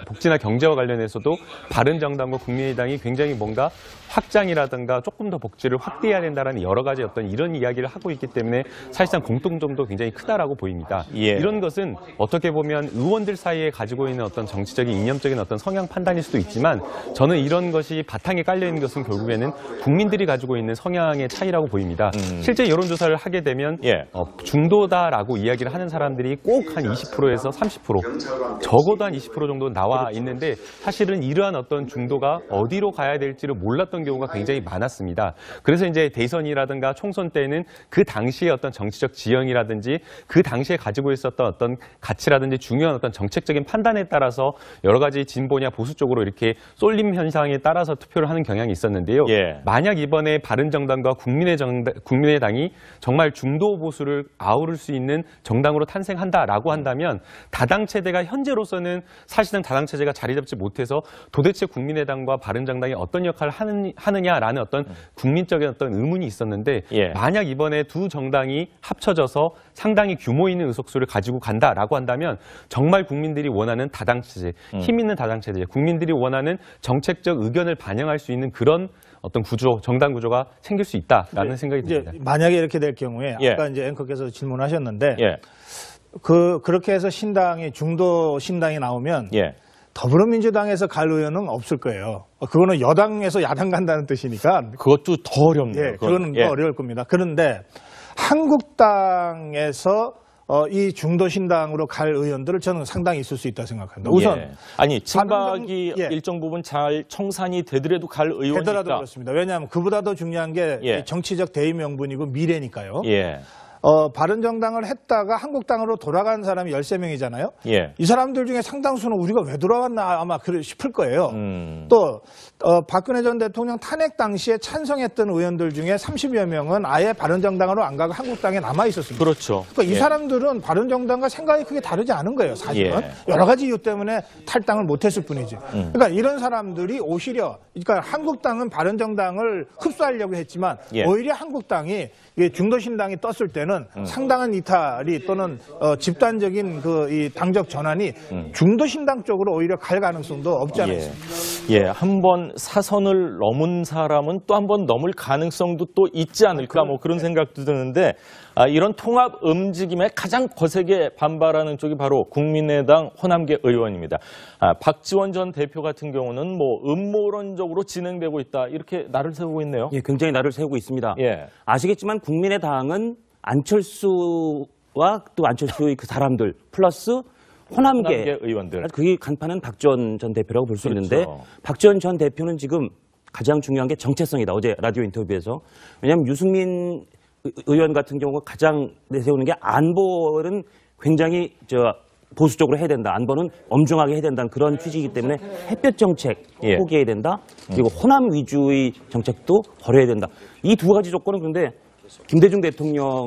복지나 경제와 관련해서도 바른정당과 국민의당이 굉장히 뭔가 확장이라든가 바른정당과 조금 더 복지를 확대해야 된다라는 여러 가지 어떤 이런 이야기를 하고 있기 때문에 사실상 공통점도 굉장히 크다라고 보입니다. 예. 이런 것은 어떻게 보면 의원들 사이에 가지고 있는 어떤 정치적인 이념적인 어떤 성향 판단일 수도 있지만 저는 이런 것이 바탕에 깔려 있는 것은 결국에는 국민들이 가지고 있는 성향의 차이라고 보입니다. 실제 여론조사를 하게 되면 예. 중도다라고 이야기를 하는 사람들이 꼭 한 20%에서 30%, 적어도 한 20% 정도 나와 있는데 사실은 이러한 어떤 중도가 어디로 가야 될지를 몰랐던 경우가 굉장히 많았습니다. 그래서 이제 대선이라든가 총선 때는 그 당시의 어떤 정치적 지형이라든지 그 당시에 가지고 있었던 어떤 가치라든지 중요한 어떤 정책적인 판단에 따라서 여러 가지 진보냐 보수 쪽으로 이렇게 쏠림 현상에 따라서 투표를 하는 경향이 있었는데요. 예. 만약 이번에 바른정당과 국민의당이 정말 중도 보수를 아우를 수 있는 정당으로 탄생한다라고 한다면 다당 체제가 현재로서는 사실상 다당 체제가 자리 잡지 못해서 도대체 국민의당과 바른정당이 어떤 역할을 하느냐라는 어떤 국민적인 어떤 의문이 있었는데 예. 만약 이번에 두 정당이 합쳐져서 상당히 규모 있는 의석수를 가지고 간다라고 한다면 정말 국민들이 원하는 다당 체제, 힘 있는 다당 체제, 국민들이 원하는 정책적 의견을 반영할 수 있는 그런 어떤 구조, 정당 구조가 생길 수 있다라는 생각이 듭니다. 만약에 이렇게 될 경우에 예. 아까 이제 앵커께서 질문하셨는데 예. 그렇게 해서 중도 신당이 나오면 예. 더불어민주당에서 갈 의원은 없을 거예요. 그거는 여당에서 야당 간다는 뜻이니까. 그것도 더 어렵네요. 예, 그거는 예. 더 어려울 겁니다. 그런데 한국당에서 이 중도 신당으로 갈 의원들을 저는 상당히 있을 수 있다 생각합니다. 우선 예. 아니 친박이 예. 일정 부분 잘 청산이 되더라도 갈 의원이 되더라도 있다. 그렇습니다. 왜냐하면 그보다 더 중요한 게 예. 정치적 대의 명분이고 미래니까요. 예. 바른정당을 했다가 한국당으로 돌아간 사람이 13명이잖아요. 예. 이 사람들 중에 상당수는 우리가 왜 돌아왔나 아마 싶을 거예요. 또 박근혜 전 대통령 탄핵 당시에 찬성했던 의원들 중에 30여 명은 아예 바른정당으로 안 가고 한국당에 남아 있었습니다. 그렇죠. 그러니까 이 예. 사람들은 바른정당과 생각이 크게 다르지 않은 거예요. 사실은 예. 여러 가지 이유 때문에 탈당을 못했을 뿐이지. 그러니까 이런 사람들이 오히려 그러니까 한국당은 바른정당을 흡수하려고 했지만 예. 오히려 한국당이 중도신당이 떴을 때는 상당한 이탈이 또는 집단적인 이 당적 전환이 중도신당 쪽으로 오히려 갈 가능성도 없지 않아 있습니다. 예, 한 번 사선을 넘은 사람은 또 한 번 넘을 가능성도 또 있지 않을까 뭐 그런 생각도 드는데 이런 통합 움직임에 가장 거세게 반발하는 쪽이 바로 국민의당 호남계 의원입니다. 박지원 전 대표 같은 경우는 뭐 음모론적으로 진행되고 있다 이렇게 날을 세우고 있네요. 예, 굉장히 날을 세우고 있습니다. 예. 아시겠지만 국민의당은 안철수와 또 안철수의 그 사람들 플러스 호남계 의원들. 그게 간판은 박지원 전 대표라고 볼 수 그렇죠. 있는데 박지원 전 대표는 지금 가장 중요한 게 정체성이다. 어제 라디오 인터뷰에서. 왜냐하면 유승민 의원 같은 경우가 가장 내세우는 게 안보는 굉장히 보수적으로 해야 된다. 안보는 엄중하게 해야 된다는 그런 취지이기 때문에 햇볕 정책 예. 포기해야 된다. 그리고 호남 위주의 정책도 버려야 된다. 이 두 가지 조건은 그런데 김대중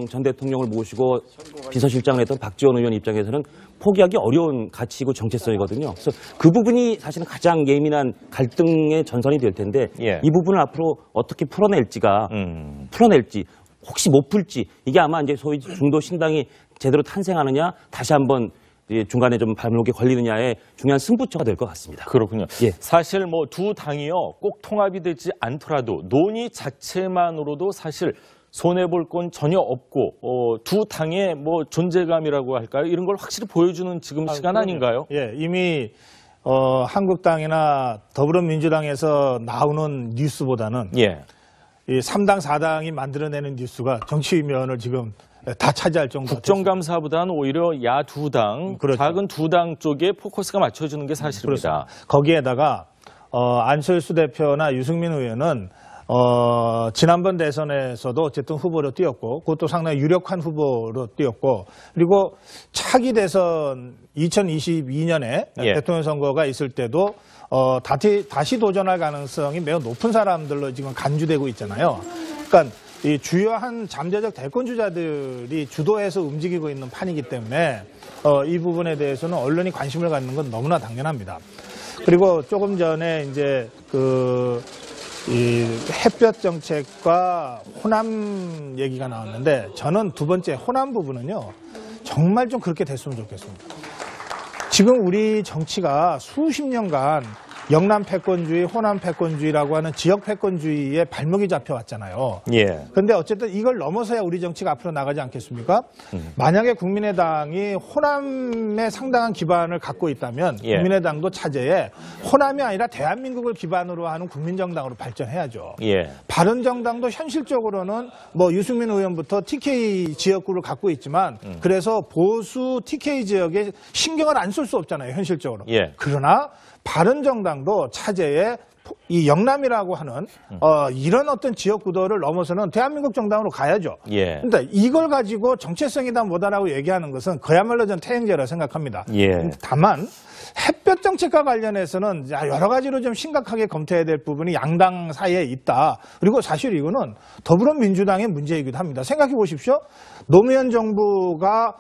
전 대통령을 모시고 비서실장을 했던 박지원 의원 입장에서는 포기하기 어려운 가치이고 정체성이거든요. 그래서 그 부분이 사실은 가장 예민한 갈등의 전선이 될 텐데 예. 이 부분을 앞으로 어떻게 풀어낼지 혹시 못 풀지 이게 아마 이제 소위 중도 신당이 제대로 탄생하느냐 다시 한번 중간에 좀 발목에 걸리느냐의 중요한 승부처가 될 것 같습니다. 그렇군요. 예. 사실 뭐 두 당이요 꼭 통합이 되지 않더라도 논의 자체만으로도 사실 손해볼 건 전혀 없고 두 당의 뭐 존재감이라고 할까요? 이런 걸 확실히 보여주는 지금 시간 아닌가요? 예, 이미 한국당이나 더불어민주당에서 나오는 뉴스보다는 예. 이 3당, 4당이 만들어내는 뉴스가 정치면을 지금 다 차지할 정도로 국정감사보다는 오히려 야 두 당, 그렇죠. 작은 두 당 쪽에 포커스가 맞춰지는 게 사실입니다. 그렇습니다. 거기에다가 안철수 대표나 유승민 의원은 지난번 대선에서도 어쨌든 후보로 뛰었고 그것도 상당히 유력한 후보로 뛰었고 그리고 차기 대선 2022년에 예. 대통령 선거가 있을 때도 다시 도전할 가능성이 매우 높은 사람들로 지금 간주되고 있잖아요. 그러니까 이 주요한 잠재적 대권 주자들이 주도해서 움직이고 있는 판이기 때문에 이 부분에 대해서는 언론이 관심을 갖는 건 너무나 당연합니다. 그리고 조금 전에 이제 이 햇볕 정책과 호남 얘기가 나왔는데 저는 두 번째 호남 부분은요 정말 좀 그렇게 됐으면 좋겠습니다. 지금 우리 정치가 수십 년간 영남 패권주의, 호남 패권주의라고 하는 지역 패권주의에 발목이 잡혀왔잖아요. 예. 그런데 어쨌든 이걸 넘어서야 우리 정치가 앞으로 나가지 않겠습니까? 만약에 국민의당이 호남에 상당한 기반을 갖고 있다면 예. 국민의당도 차제에 호남이 아니라 대한민국을 기반으로 하는 국민정당으로 발전해야죠. 예. 바른정당도 현실적으로는 뭐 유승민 의원부터 TK 지역구를 갖고 있지만 그래서 보수 TK 지역에 신경을 안 쓸 수 없잖아요, 현실적으로. 예. 그러나 바른정당도 차제에 이 영남이라고 하는 이런 어떤 지역 구도를 넘어서는 대한민국 정당으로 가야죠. 예. 그런데 이걸 가지고 정체성이다 뭐다라고 얘기하는 것은 그야말로 전 태행제라 생각합니다. 예. 다만 햇볕 정책과 관련해서는 여러 가지로 좀 심각하게 검토해야 될 부분이 양당 사이에 있다. 그리고 사실 이거는 더불어민주당의 문제이기도 합니다. 생각해 보십시오. 노무현 정부가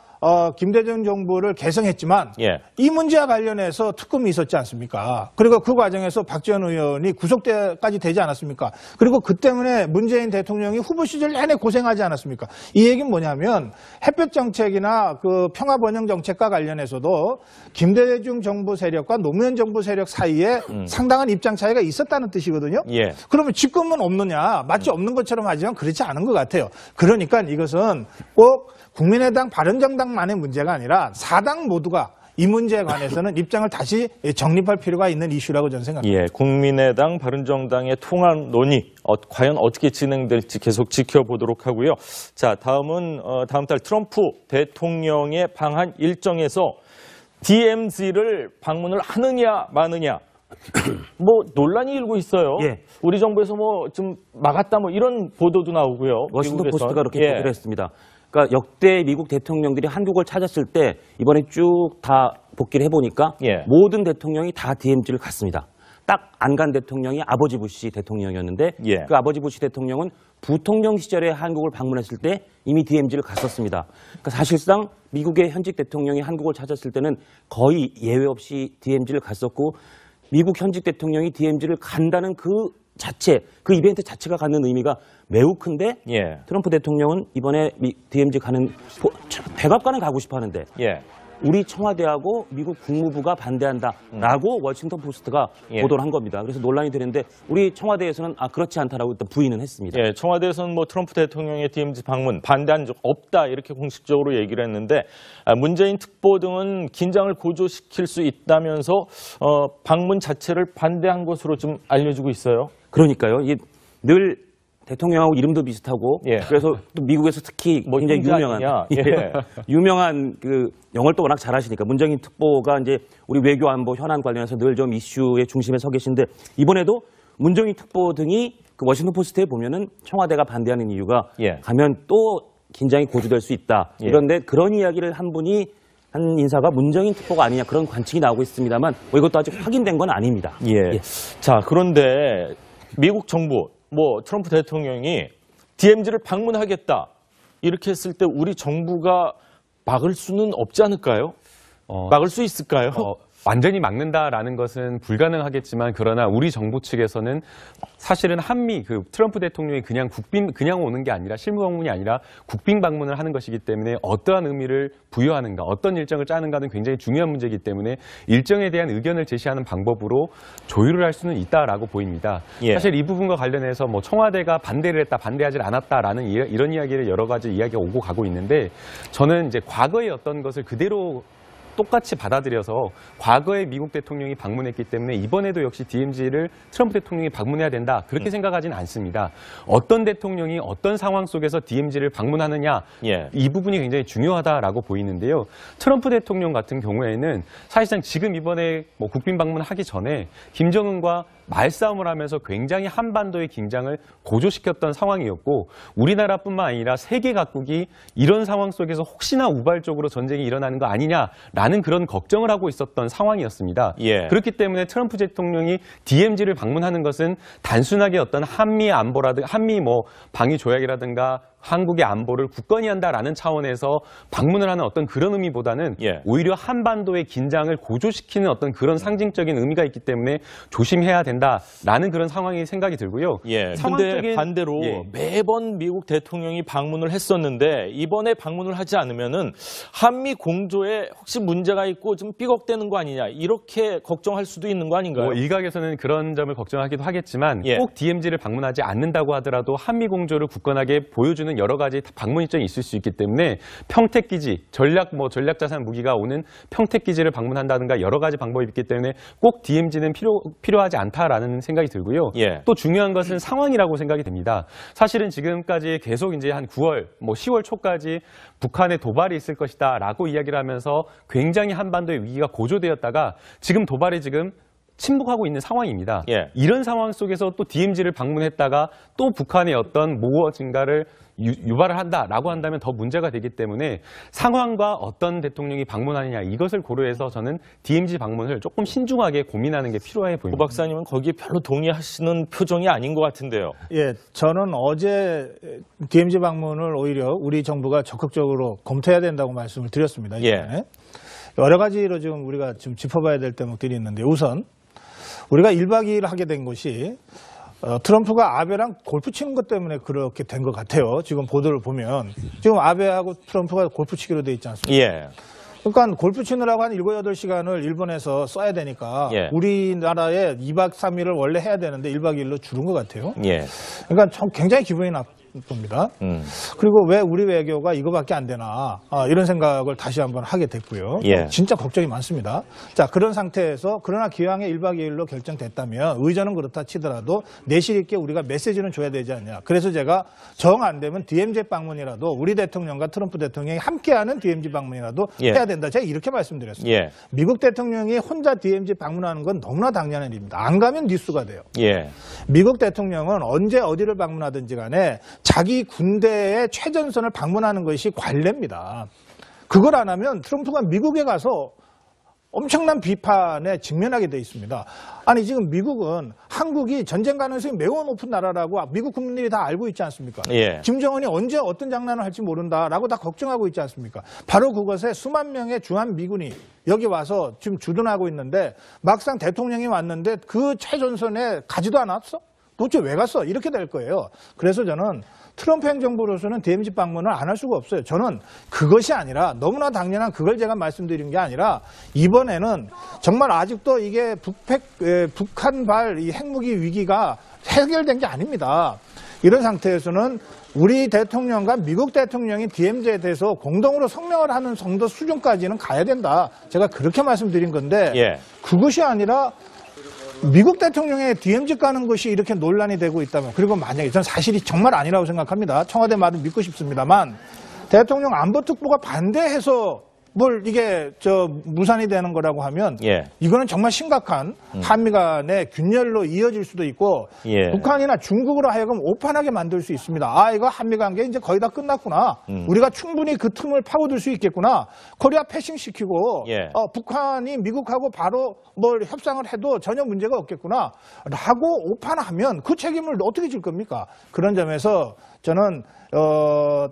김대중 정부를 개성했지만 예. 이 문제와 관련해서 특검이 있었지 않습니까? 그리고 그 과정에서 박지원 의원이 구속까지 되지 않았습니까? 그리고 그 때문에 문재인 대통령이 후보 시절 내내 고생하지 않았습니까? 이 얘기는 뭐냐면 햇볕 정책이나 그 평화 번영 정책과 관련해서도 김대중 정부 세력과 노무현 정부 세력 사이에 상당한 입장 차이가 있었다는 뜻이거든요. 예. 그러면 지금은 없느냐? 마치 없는 것처럼 하지만 그렇지 않은 것 같아요. 그러니까 이것은 꼭 국민의당, 바른정당만의 문제가 아니라 사당 모두가 이 문제에 관해서는 입장을 다시 정립할 필요가 있는 이슈라고 저는 생각합니다. 예, 국민의당, 바른정당의 통합 논의 과연 어떻게 진행될지 계속 지켜보도록 하고요. 자, 다음은 다음 달 트럼프 대통령의 방한 일정에서 DMZ를 방문을 하느냐 마느냐 뭐 논란이 일고 있어요. 예. 우리 정부에서 뭐 좀 막았다 뭐 이런 보도도 나오고요. 워싱턴 미국에선. 포스트가 그렇게 예. 보도를 했습니다. 그러니까 역대 미국 대통령들이 한국을 찾았을 때 이번에 쭉 다 복귀를 해보니까 예. 모든 대통령이 다 DMZ를 갔습니다. 딱 안 간 대통령이 아버지 부시 대통령이었는데 예. 그 아버지 부시 대통령은 부통령 시절에 한국을 방문했을 때 이미 DMZ를 갔었습니다. 그러니까 사실상 미국의 현직 대통령이 한국을 찾았을 때는 거의 예외 없이 DMZ를 갔었고 미국 현직 대통령이 DMZ를 간다는 그 자체, 그 이벤트 자체가 갖는 의미가 매우 큰데 예. 트럼프 대통령은 이번에 DMZ 가는 백악관은 가고 싶어 하는데 예. 우리 청와대하고 미국 국무부가 반대한다라고 워싱턴 포스트가 예. 보도를 한 겁니다. 그래서 논란이 되는데 우리 청와대에서는 그렇지 않다라고 일단 부인은 했습니다. 예, 청와대에서는 뭐 트럼프 대통령의 DMZ 방문 반대한 적 없다 이렇게 공식적으로 얘기를 했는데 문재인 특보 등은 긴장을 고조시킬 수 있다면서 방문 자체를 반대한 것으로 좀 알려지고 있어요. 그러니까요. 이게 늘 대통령하고 이름도 비슷하고 예. 그래서 또 미국에서 특히 뭐 굉장히 hinge 유명한 아니냐? 예. 유명한 그 영어를 또 워낙 잘하시니까 문정인 특보가 이제 우리 외교 안보 현안 관련해서 늘 좀 이슈의 중심에 서 계신데 이번에도 문정인 특보 등이 그 워싱턴 포스트에 보면은 청와대가 반대하는 이유가 예. 가면 또 긴장이 고조될 수 있다. 예. 이런데 그런 이야기를 한 인사가 문정인 특보가 아니냐 그런 관측이 나오고 있습니다만 뭐 이것도 아직 확인된 건 아닙니다. 예. 자, 그런데 미국 정부 뭐 트럼프 대통령이 DMZ를 방문하겠다 이렇게 했을 때 우리 정부가 막을 수는 없지 않을까요? 막을 수 있을까요? 완전히 막는다라는 것은 불가능하겠지만 그러나 우리 정부 측에서는 사실은 한미 그 트럼프 대통령이 그냥 오는 게 아니라 실무 방문이 아니라 국빈 방문을 하는 것이기 때문에 어떠한 의미를 부여하는가, 어떤 일정을 짜는가는 굉장히 중요한 문제이기 때문에 일정에 대한 의견을 제시하는 방법으로 조율을 할 수는 있다라고 보입니다. 예. 사실 이 부분과 관련해서 뭐 청와대가 반대를 했다, 반대하지 않았다라는 이런 이야기를 여러 가지 이야기가 오고 가고 있는데 저는 이제 과거의 어떤 것을 그대로 똑같이 받아들여서 과거에 미국 대통령이 방문했기 때문에 이번에도 역시 DMZ를 트럼프 대통령이 방문해야 된다 그렇게 생각하지는 않습니다. 어떤 대통령이 어떤 상황 속에서 DMZ를 방문하느냐 예. 이 부분이 굉장히 중요하다라고 보이는데요. 트럼프 대통령 같은 경우에는 사실상 지금 이번에 뭐 국빈 방문하기 전에 김정은과 말싸움을 하면서 굉장히 한반도의 긴장을 고조시켰던 상황이었고 우리나라뿐만 아니라 세계 각국이 이런 상황 속에서 혹시나 우발적으로 전쟁이 일어나는 거 아니냐라는 그런 걱정을 하고 있었던 상황이었습니다. 예. 그렇기 때문에 트럼프 대통령이 DMZ를 방문하는 것은 단순하게 어떤 한미 안보라든가 한미 뭐 방위 조약이라든가 한국의 안보를 굳건히 한다라는 차원에서 방문을 하는 어떤 그런 의미보다는 오히려 한반도의 긴장을 고조시키는 어떤 그런 상징적인 의미가 있기 때문에 조심해야 된다라는 그런 상황이 생각이 들고요. 그런데 반대로 매번 미국 대통령이 방문을 했었는데 이번에 방문을 하지 않으면은 한미 공조에 혹시 문제가 있고 좀 삐걱대는 거 아니냐 이렇게 걱정할 수도 있는 거 아닌가요? 일각에서는 그런 점을 걱정하기도 하겠지만 꼭 DMZ를 방문하지 않는다고 하더라도 한미 공조를 굳건하게 보여주는 여러 가지 방문 일정이 있을 수 있기 때문에 평택기지, 전략자산 무기가 오는 평택기지를 방문한다든가 여러 가지 방법이 있기 때문에 꼭 DMZ는 필요하지 않다라는 생각이 들고요. 또 중요한 것은 상황이라고 생각이 됩니다. 사실은 지금까지 계속 이제 한 9월, 10월 초까지 북한의 도발이 있을 것이다라고 이야기를 하면서 굉장히 한반도의 위기가 고조되었다가 지금 도발이 침묵하고 있는 상황입니다. 이런 상황 속에서 또 DMZ를 방문했다가 또 북한의 어떤 모호 증가를 유발을 한다라고 한다면 더 문제가 되기 때문에 상황과 어떤 대통령이 방문하느냐 이것을 고려해서 저는 DMZ 방문을 조금 신중하게 고민하는 게 필요해 보입니다. 고 박사님은 거기에 별로 동의하시는 표정이 아닌 것 같은데요. 저는 어제 DMZ 방문을 오히려 우리 정부가 적극적으로 검토해야 된다고 말씀을 드렸습니다. 여러 가지로 지금 우리가 좀 짚어봐야 될 대목들이 있는데 우선 우리가 1박 2일 하게 된 것이 트럼프가 아베랑 골프 치는 것 때문에 그렇게 된 것 같아요. 지금 보도를 보면 지금 아베하고 트럼프가 골프 치기로 돼 있지 않습니까? 그러니까 골프 치느라고 한 7, 8시간을 일본에서 써야 되니까 우리나라에 2박 3일을 원래 해야 되는데 1박 2일로 줄은 것 같아요. 그러니까 굉장히 기분이 나쁩니다. 그리고 왜 우리 외교가 이거밖에 안 되나 이런 생각을 다시 한번 하게 됐고요. 진짜 걱정이 많습니다. 자, 그런 상태에서 그러나 기왕에 1박 2일로 결정됐다면 의전은 그렇다 치더라도 내실 있게 우리가 메시지는 줘야 되지 않냐. 그래서 제가 정 안 되면 DMZ 방문이라도 우리 대통령과 트럼프 대통령이 함께하는 DMZ 방문이라도 해야 된다. 제가 이렇게 말씀드렸습니다. 미국 대통령이 혼자 DMZ 방문하는 건 너무나 당연한 일입니다. 안 가면 뉴스가 돼요. 미국 대통령은 언제 어디를 방문하든지 간에 자기 군대의 최전선을 방문하는 것이 관례입니다. 그걸 안 하면 트럼프가 미국에 가서 엄청난 비판에 직면하게 돼 있습니다. 아니 지금 미국은 한국이 전쟁 가능성이 매우 높은 나라라고 미국 국민들이 다 알고 있지 않습니까? 김정은이 언제 어떤 장난을 할지 모른다라고 다 걱정하고 있지 않습니까? 바로 그것에 수만 명의 주한 미군이 여기 와서 지금 주둔하고 있는데 막상 대통령이 왔는데 그 최전선에 가지도 않았어? 도대체 왜 갔어? 이렇게 될 거예요. 그래서 저는 트럼프 행정부로서는 DMZ 방문을 안 할 수가 없어요. 저는 그것이 아니라 너무나 당연한 그걸 제가 말씀드린 게 아니라 이번에는 정말 아직도 이게 북한발 이 핵무기 위기가 해결된 게 아닙니다. 이런 상태에서는 우리 대통령과 미국 대통령이 DMZ에 대해서 공동으로 성명을 하는 정도 수준까지는 가야 된다. 제가 그렇게 말씀드린 건데 그것이 아니라 미국 대통령의 DMZ 가는 것이 이렇게 논란이 되고 있다면 그리고 만약에 전 사실이 정말 아니라고 생각합니다. 청와대 말은 믿고 싶습니다만 대통령 안보특보가 반대해서 뭘 이게 무산이 되는 거라고 하면 이거는 정말 심각한 한미 간의 균열로 이어질 수도 있고 북한이나 중국으로 하여금 오판하게 만들 수 있습니다. 아 이거 한미 관계 이제 거의 다 끝났구나. 우리가 충분히 그 틈을 파고들 수 있겠구나. 코리아 패싱 시키고 북한이 미국하고 바로 뭘 협상을 해도 전혀 문제가 없겠구나. 라고 오판하면 그 책임을 어떻게 질 겁니까? 그런 점에서 저는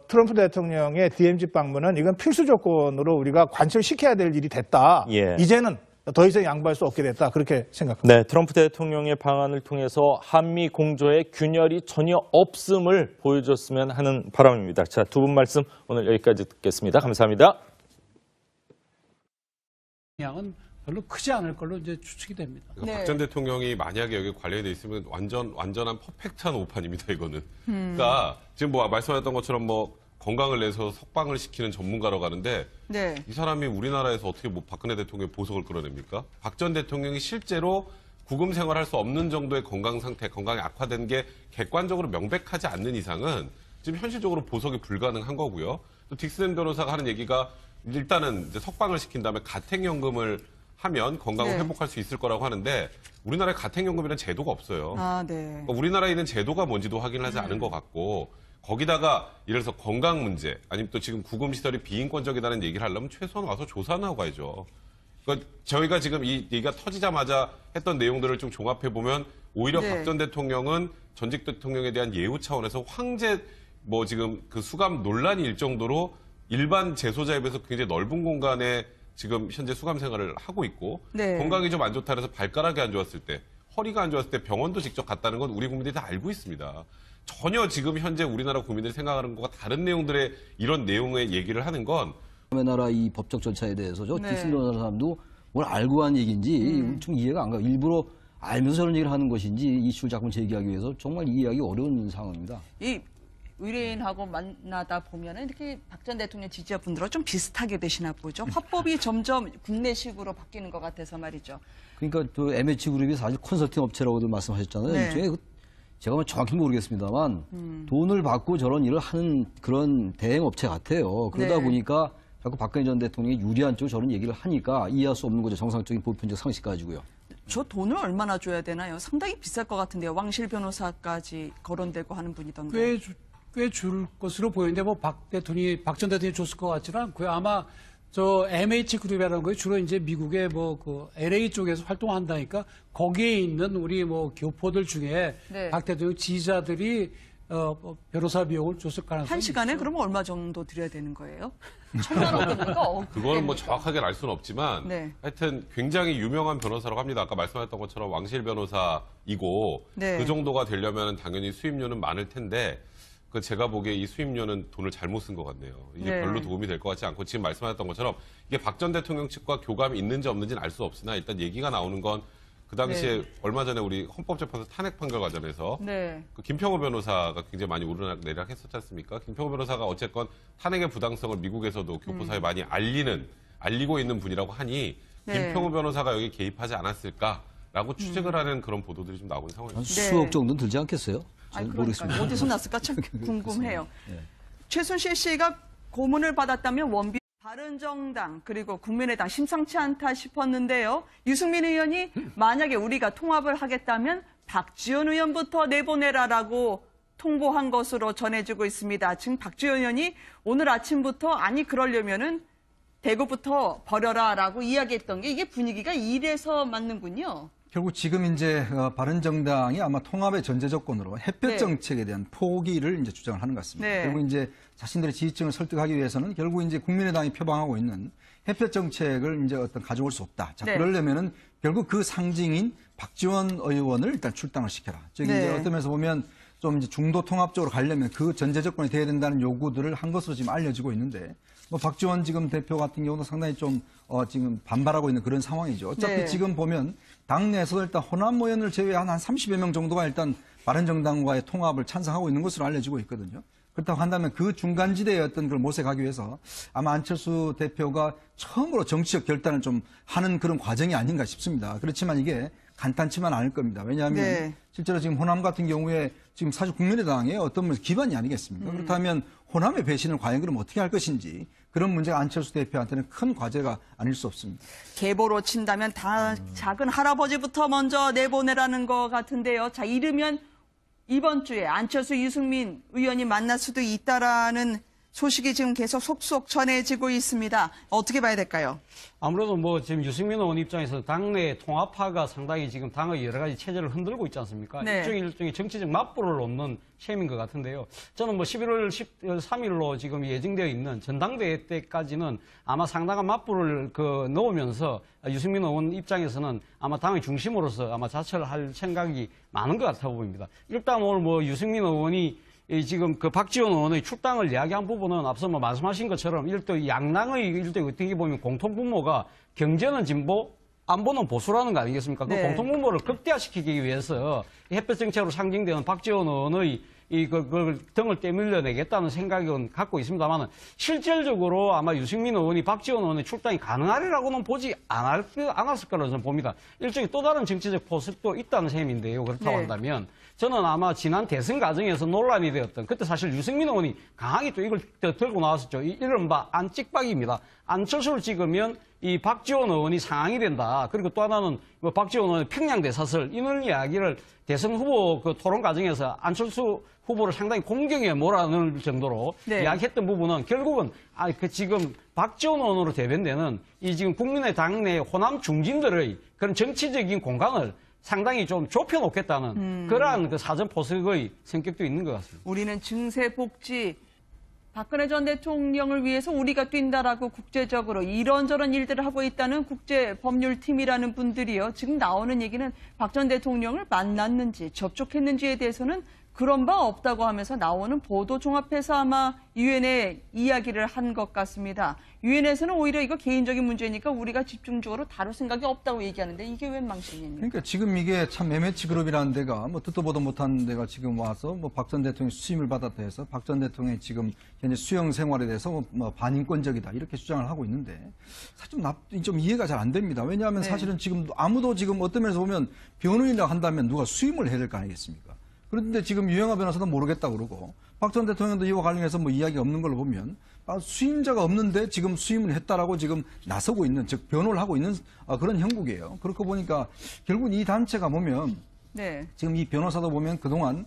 트럼프 대통령의 DMZ 방문은 이건 필수 조건으로 우리가 관철시켜야 될 일이 됐다. 이제는 더 이상 양보할 수 없게 됐다. 그렇게 생각합니다. 네, 트럼프 대통령의 방안을 통해서 한미 공조의 균열이 전혀 없음을 보여줬으면 하는 바람입니다. 자, 두 분 말씀 오늘 여기까지 듣겠습니다. 감사합니다. 양은 별로 크지 않을 걸로 이제 추측이 됩니다. 그러니까 박 전 대통령이 만약에 여기 관련이 돼 있으면 완전한 퍼펙트한 오판입니다, 이거는. 그러니까 지금 말씀하셨던 것처럼 건강을 내서 석방을 시키는 전문가로 가는데 이 사람이 우리나라에서 어떻게 박근혜 대통령의 보석을 끌어냅니까? 박 전 대통령이 실제로 구금 생활할 수 없는 정도의 건강 상태, 건강이 악화된 게 객관적으로 명백하지 않는 이상은 지금 현실적으로 보석이 불가능한 거고요. 또 딕슨 변호사가 하는 얘기가 일단은 이제 석방을 시킨 다음에 가택연금을 하면 건강을 회복할 수 있을 거라고 하는데 우리나라에 가택연금이라는 제도가 없어요. 그러니까 우리나라에 있는 제도가 뭔지도 확인을 하지 않은 것 같고 거기다가 예를 들어서 건강 문제 아니면 또 지금 구금시설이 비인권적이라는 얘기를 하려면 최소한 와서 조사는 하고 가야죠. 그러니까 저희가 지금 이 얘기가 터지자마자 했던 내용들을 좀 종합해보면 오히려 박 전 대통령은 전직 대통령에 대한 예우 차원에서 황제 뭐 지금 그 수감 논란이 일 정도로 일반 재소자에 비해서 굉장히 넓은 공간에 지금 현재 수감 생활을 하고 있고 네. 건강이 좀 안 좋다 해서 발가락이 안 좋았을 때, 허리가 안 좋았을 때 병원도 직접 갔다는 건 우리 국민들이 다 알고 있습니다. 전혀 지금 현재 우리나라 국민들이 생각하는 것과 다른 내용들의 이런 내용의 얘기를 하는 건 우리나라 이 법적 절차에 대해서 저 네. 뒷심 변호사 사람도 뭘 알고 한 얘기인지 좀 이해가 안 가요. 일부러 알면서 저런 얘기를 하는 것인지 이슈를 자꾸 제기하기 위해서 정말 이해하기 어려운 상황입니다. 이 의뢰인하고 만나다 보면은 이렇게 박 전 대통령 지지자분들과 좀 비슷하게 되시나 보죠. 화법이 점점 국내식으로 바뀌는 것 같아서 말이죠. 그러니까 또 MH그룹이 사실 컨설팅 업체라고도 말씀하셨잖아요. 네. 일종의 제가 뭐 정확히 모르겠습니다만 돈을 받고 저런 일을 하는 그런 대행 업체 같아요. 그러다 네. 보니까 자꾸 박근혜 전 대통령이 유리한 쪽으로 저런 얘기를 하니까 이해할 수 없는 거죠. 정상적인 보편적 상식 가지고요. 저 돈을 얼마나 줘야 되나요? 상당히 비쌀 것 같은데요. 왕실 변호사까지 거론되고 하는 분이던데. 꽤 줄 것으로 보이는데 뭐 박 전 대통령이 줬을 것 같지는 않고요. 아마 저 MH그룹이라는 거에 주로 이제 미국의 뭐 그 LA 쪽에서 활동한다니까 거기에 있는 우리 뭐 교포들 중에 네. 박 대통령 지지자들이 변호사 비용을 줬을 가능성이 한 시간에 있죠. 그러면 얼마 정도 드려야 되는 거예요? 1,000만 원 됩니까? 그거는 뭐 정확하게 알 수는 없지만 네. 하여튼 굉장히 유명한 변호사라고 합니다. 아까 말씀하셨던 것처럼 왕실 변호사이고 네. 그 정도가 되려면 당연히 수임료는 많을 텐데 그 제가 보기에 이 수임료는 돈을 잘못 쓴 것 같네요. 이게 네. 별로 도움이 될 것 같지 않고 지금 말씀하셨던 것처럼 이게 박 전 대통령 측과 교감이 있는지 없는지는 알 수 없으나 일단 얘기가 나오는 건 그 당시에 네. 얼마 전에 우리 헌법재판소 탄핵 판결 과정에서 네. 그 김평호 변호사가 굉장히 많이 오르락내리락 했었지 않습니까? 김평호 변호사가 어쨌건 탄핵의 부당성을 미국에서도 교포사에 많이 알리고 있는 분이라고 하니 네. 김평호 변호사가 여기 개입하지 않았을까라고 추측을 하는 그런 보도들이 좀 나오는 한 상황입니다. 수억 정도는 들지 않겠어요? 아니, 잘 그러니까 모르겠습니다. 어디서 났을까 참 궁금해요. 네. 최순실 씨가 고문을 받았다면 원비 바른정당 그리고 국민의당 심상치 않다 싶었는데요. 유승민 의원이 만약에 우리가 통합을 하겠다면 박지원 의원부터 내보내라라고 통보한 것으로 전해지고 있습니다. 지금 박지원 의원이 오늘 아침부터 아니 그러려면은 대구부터 버려라라고 이야기했던 게 이게 분위기가 이래서 맞는군요. 결국 지금 이제 바른정당이 아마 통합의 전제 조건으로 햇볕 네. 정책에 대한 포기를 이제 주장을 하는 것 같습니다. 네. 결국 이제 자신들의 지지층을 설득하기 위해서는 결국 이제 국민의당이 표방하고 있는 햇볕 정책을 이제 어떤 가져올 수 없다. 자, 네. 그러려면은 결국 그 상징인 박지원 의원을 일단 출당을 시켜라. 즉 네. 이제 어떤 면에서 보면 좀 이제 중도 통합 쪽으로 가려면 그 전제 조건이 돼야 된다는 요구들을 한 것으로 지금 알려지고 있는데 뭐 박지원 지금 대표 같은 경우도 상당히 좀 지금 반발하고 있는 그런 상황이죠. 어차피 네. 지금 보면 당내에서도 일단 호남 의원을 제외한 한 30여 명 정도가 일단 바른정당과의 통합을 찬성하고 있는 것으로 알려지고 있거든요. 그렇다고 한다면 그 중간지대의 어떤 걸 모색하기 위해서 아마 안철수 대표가 처음으로 정치적 결단을 좀 하는 그런 과정이 아닌가 싶습니다. 그렇지만 이게 간단치만 않을 겁니다. 왜냐하면 네. 실제로 지금 호남 같은 경우에 지금 사실 국민의당의 어떤 기반이 아니겠습니까? 그렇다면 호남의 배신을 과연 그럼 어떻게 할 것인지 그런 문제가 안철수 대표한테는 큰 과제가 아닐 수 없습니다. 계보로 친다면 다 작은 할아버지부터 먼저 내보내라는 것 같은데요. 자, 이르면 이번 주에 안철수 유승민 의원이 만날 수도 있다라는 소식이 지금 계속 속속 전해지고 있습니다. 어떻게 봐야 될까요? 아무래도 뭐 지금 유승민 의원 입장에서 당내 통합파가 상당히 지금 당의 여러 가지 체제를 흔들고 있지 않습니까? 네. 일종의 정치적 맞불을 놓는 셈인 것 같은데요. 저는 뭐 11월 13일로 지금 예정되어 있는 전당대회 때까지는 아마 상당한 맞불을 넣으면서 유승민 의원 입장에서는 아마 당의 중심으로서 아마 자처를 할 생각이 많은 것 같아 보입니다. 일단 오늘 뭐 유승민 의원이 지금 그 박지원 의원의 출당을 이야기한 부분은 앞서 뭐 말씀하신 것처럼 양당의 어떻게 보면 공통분모가 경제는 진보, 안보는 보수라는 거 아니겠습니까? 네. 그 공통분모를 극대화시키기 위해서 햇볕 정책으로 상징되는 박지원 의원의 그걸 등을 떼밀려내겠다는 생각은 갖고 있습니다만 실질적으로 아마 유승민 의원이 박지원 의원의 출당이 가능하리라고는 보지 않았을 거라고 저는 봅니다. 일종의 또 다른 정치적 포석도 있다는 셈인데요. 그렇다고 네. 한다면 저는 아마 지난 대선 과정에서 논란이 되었던 그때 사실 유승민 의원이 강하게 또 이걸 들고 나왔었죠. 이른바 안찍박입니다. 안철수를 찍으면 이 박지원 의원이 상황이 된다. 그리고 또 하나는 뭐 박지원 의원의 평양대사설 이런 이야기를 대선 후보 그 토론 과정에서 안철수 후보를 상당히 공경에 몰아넣을 정도로 네. 이야기했던 부분은 결국은 지금 박지원 의원으로 대변되는 이 지금 국민의 당내 호남 중진들의 그런 정치적인 공간을 상당히 좀 좁혀놓겠다는 그러한 그 사전 포석의 성격도 있는 것 같습니다. 우리는 증세 복지, 박근혜 전 대통령을 위해서 우리가 뛴다라고 국제적으로 이런저런 일들을 하고 있다는 국제법률팀이라는 분들이요. 지금 나오는 얘기는 박 전 대통령을 만났는지 접촉했는지에 대해서는 그런 바 없다고 하면서 나오는 보도 종합해서 아마 유엔에 이야기를 한 것 같습니다. 유엔에서는 오히려 이거 개인적인 문제니까 우리가 집중적으로 다룰 생각이 없다고 얘기하는데 이게 웬 망신입니까? 그러니까 지금 이게 참 MH 그룹이라는 데가 뭐 듣도 보도 못한 데가 지금 와서 뭐 박 전 대통령이 수임을 받았다 해서 박 전 대통령이 지금 현재 수용 생활에 대해서 뭐 반인권적이다 이렇게 주장을 하고 있는데 사실 좀 이해가 잘 안 됩니다. 왜냐하면 사실은 지금 아무도 지금 어떤 면에서 보면 변호인이라고 한다면 누가 수임을 해야 될 거 아니겠습니까? 그런데 지금 유영하 변호사도 모르겠다고 그러고 박 전 대통령도 이와 관련해서 뭐 이야기가 없는 걸로 보면 수임자가 없는데 지금 수임을 했다라고 지금 나서고 있는, 즉 변호를 하고 있는 그런 형국이에요. 그렇게 보니까 결국 이 단체가 보면 지금 이 변호사도 보면 그동안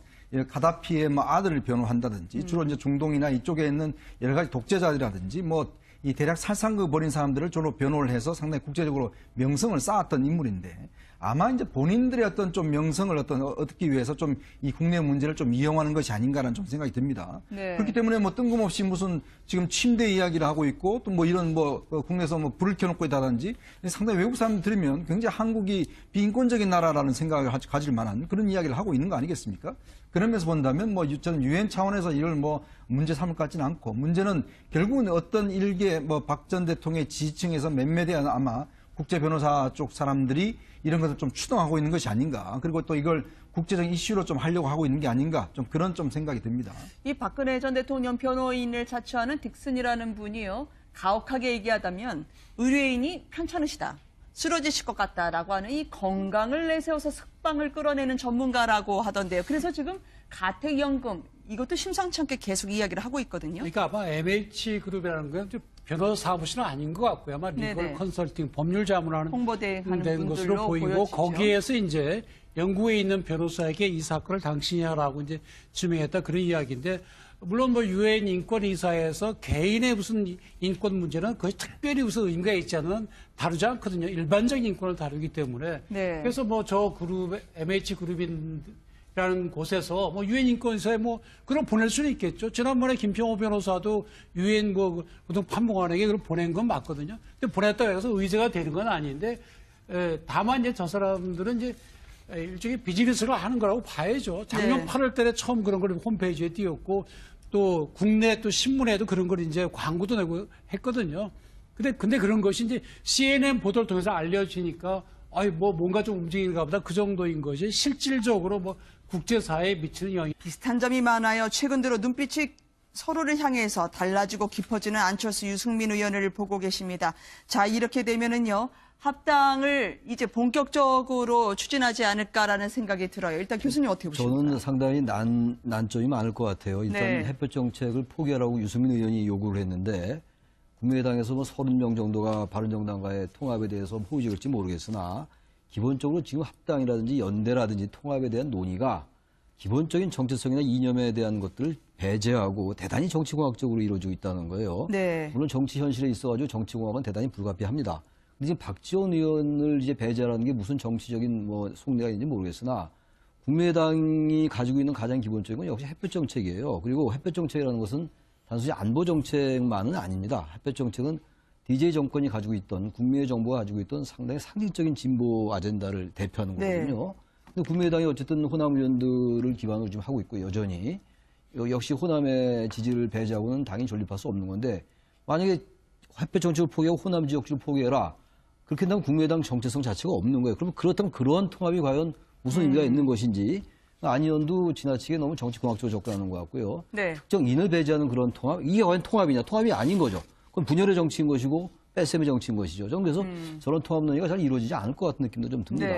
가다피의 뭐 아들을 변호한다든지 주로 이제 중동이나 이쪽에 있는 여러 가지 독재자들이라든지 뭐 이 대략 살상극 벌인 사람들을 주로 변호를 해서 상당히 국제적으로 명성을 쌓았던 인물인데 아마 이제 본인들의 어떤 좀 명성을 얻기 위해서 좀 이 국내 문제를 좀 이용하는 것이 아닌가라는 좀 생각이 듭니다. 그렇기 때문에 뭐 뜬금없이 무슨 지금 침대 이야기를 하고 있고 또 뭐 이런 뭐 국내에서 뭐 불을 켜놓고 있다든지 상당히 외국 사람들 들으면 굉장히 한국이 비인권적인 나라라는 생각을 가질 만한 그런 이야기를 하고 있는 거 아니겠습니까? 그런 면에서 본다면 뭐 저는 유엔 차원에서 이걸 뭐 문제 삼을 것 같지는 않고 문제는 결국은 어떤 일개 뭐 박 전 대통령의 지지층에서 몇몇의 아마 국제 변호사 쪽 사람들이 이런 것을 좀 추동하고 있는 것이 아닌가. 그리고 또 이걸 국제적인 이슈로 좀 하려고 하고 있는 게 아닌가. 좀 그런 좀 생각이 듭니다. 이 박근혜 전 대통령 변호인을 자처하는 딕슨이라는 분이요. 가혹하게 얘기하다면 의뢰인이 편찮으시다. 쓰러지실 것 같다라고 하는 이 건강을 내세워서 석방을 끌어내는 전문가라고 하던데요. 그래서 지금 가택연금 이것도 심상치 않게 계속 이야기를 하고 있거든요. 그러니까 아마 MH 그룹이라는 건 변호사 사무실은 아닌 것 같고요. 아마 리걸 컨설팅, 법률 자문하는 홍보대하는 것으로 보이고 보여지죠. 거기에서 이제 영국에 있는 변호사에게 이 사건을 당신이 하라고 이제 지명했다 그런 이야기인데 물론 뭐 유엔 인권이사에서 개인의 무슨 인권 문제는 거의 특별히 무슨 의미가 있지 않은 다루지 않거든요. 일반적인 인권을 다루기 때문에 그래서 뭐 저 그룹 MH 그룹이라는 곳에서 뭐 유엔 인권이사에 뭐 그럼 보낼 수는 있겠죠. 지난번에 김평호 변호사도 유엔 뭐 고등 판무관에게 그걸 보낸 건 맞거든요. 근데 보냈다고 해서 의제가 되는 건 아닌데 다만 이제 저 사람들은 이제 일종의 비즈니스를 하는 거라고 봐야죠. 작년 8월 달에 처음 그런 걸 홈페이지에 띄웠고 또 국내 또 신문에도 그런 걸 이제 광고도 내고 했거든요. 근데 그런 것이 이제 CNN 보도를 통해서 알려지니까 뭐 뭔가 좀 움직이는가 보다 그 정도인 것이 실질적으로 뭐 국제사회에 미치는 영향. 비슷한 점이 많아요. 최근 들어 눈빛이 서로를 향해서 달라지고 깊어지는 안철수 유승민 의원을 보고 계십니다. 자, 이렇게 되면은요. 합당을 이제 본격적으로 추진하지 않을까라는 생각이 들어요. 일단 교수님 어떻게 보십니까? 저는 상당히 난점이 많을 것 같아요. 일단 햇볕 정책을 포기하라고 유승민 의원이 요구를 했는데 국민의당에서 뭐 30명 정도가 바른정당과의 통합에 대해서 호의를 할지 모르겠으나 기본적으로 지금 합당이라든지 연대라든지 통합에 대한 논의가 기본적인 정체성이나 이념에 대한 것들을 배제하고 대단히 정치공학적으로 이루어지고 있다는 거예요. 물론 정치 현실에 있어가지고 정치공학은 대단히 불가피합니다. 지금 박지원 의원을 이제 배제하라는 게 무슨 정치적인 뭐 속내가 있는지 모르겠으나 국민의당이 가지고 있는 가장 기본적인 건 역시 햇볕 정책이에요. 그리고 햇볕 정책이라는 것은 단순히 안보 정책만은 아닙니다. 햇볕 정책은 DJ 정권이 가지고 있던 국민의 정부가 가지고 있던 상당히 상징적인 진보 아젠다를 대표하는 거거든요. 근데 국민의당이 어쨌든 호남 의원들을 기반으로 지금 하고 있고 여전히 역시 호남의 지지를 배제하고는 당연히 존립할 수 없는 건데 만약에 햇볕 정책을 포기하고 호남 지역주를 포기해라. 그렇게 된다면 국민의당 정체성 자체가 없는 거예요. 그럼 그렇다면 그런 통합이 과연 무슨 의미가 있는 것인지 안 의원도 지나치게 너무 정치공학적으로 접근하는 것 같고요. 특정 인을 배제하는 그런 통합, 이게 과연 통합이냐? 통합이 아닌 거죠. 그건 분열의 정치인 것이고 뺄셈의 정치인 것이죠. 저는 그래서 저런 통합 논의가 잘 이루어지지 않을 것 같은 느낌도 좀 듭니다.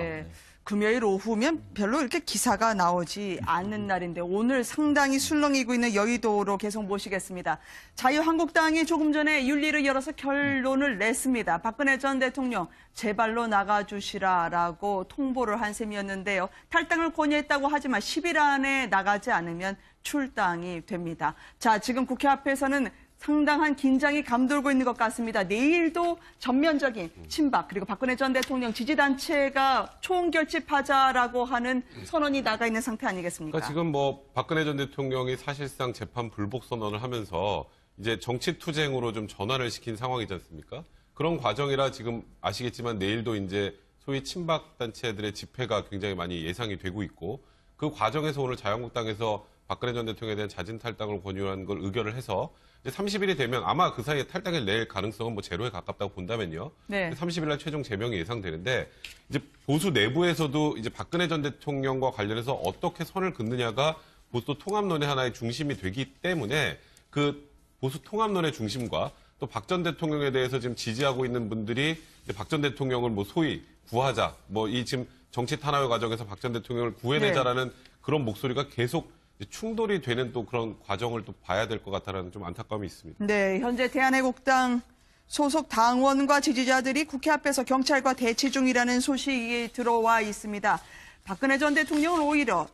금요일 오후면 별로 이렇게 기사가 나오지 않는 날인데 오늘 상당히 술렁이고 있는 여의도로 계속 모시겠습니다. 자유한국당이 조금 전에 윤리를 열어서 결론을 냈습니다. 박근혜 전 대통령 제발로 나가주시라라고 통보를 한 셈이었는데요. 탈당을 권유했다고 하지만 10일 안에 나가지 않으면 출당이 됩니다. 자, 지금 국회 앞에서는 상당한 긴장이 감돌고 있는 것 같습니다. 내일도 전면적인 친박 그리고 박근혜 전 대통령 지지단체가 총결집하자라고 하는 선언이 나가 있는 상태 아니겠습니까? 그러니까 지금 뭐 박근혜 전 대통령이 사실상 재판 불복 선언을 하면서 이제 정치 투쟁으로 좀 전환을 시킨 상황이지 않습니까? 그런 과정이라 지금 아시겠지만 내일도 이제 소위 친박 단체들의 집회가 굉장히 많이 예상이 되고 있고 그 과정에서 오늘 자유한국당에서 박근혜 전 대통령에 대한 자진 탈당을 권유한 걸 의결을 해서 이제 30일이 되면 아마 그 사이에 탈당을 낼 가능성은 뭐 제로에 가깝다고 본다면요. 네. 30일 날 최종 제명이 예상되는데 이제 보수 내부에서도 이제 박근혜 전 대통령과 관련해서 어떻게 선을 긋느냐가 보수 통합론의 하나의 중심이 되기 때문에 그 보수 통합론의 중심과 또 박 전 대통령에 대해서 지금 지지하고 있는 분들이 박 전 대통령을 뭐 소위 구하자, 뭐 이 지금 정치 탄압의 과정에서 박 전 대통령을 구해내자라는 그런 목소리가 계속 충돌이 되는 또 그런 과정을 또 봐야 될 것 같다는 좀 안타까움이 있습니다. 네, 현재 대한애국당 소속 당원과 지지자들이 국회 앞에서 경찰과 대치 중이라는 소식이 들어와 있습니다. 박근혜 전 대통령은 오히려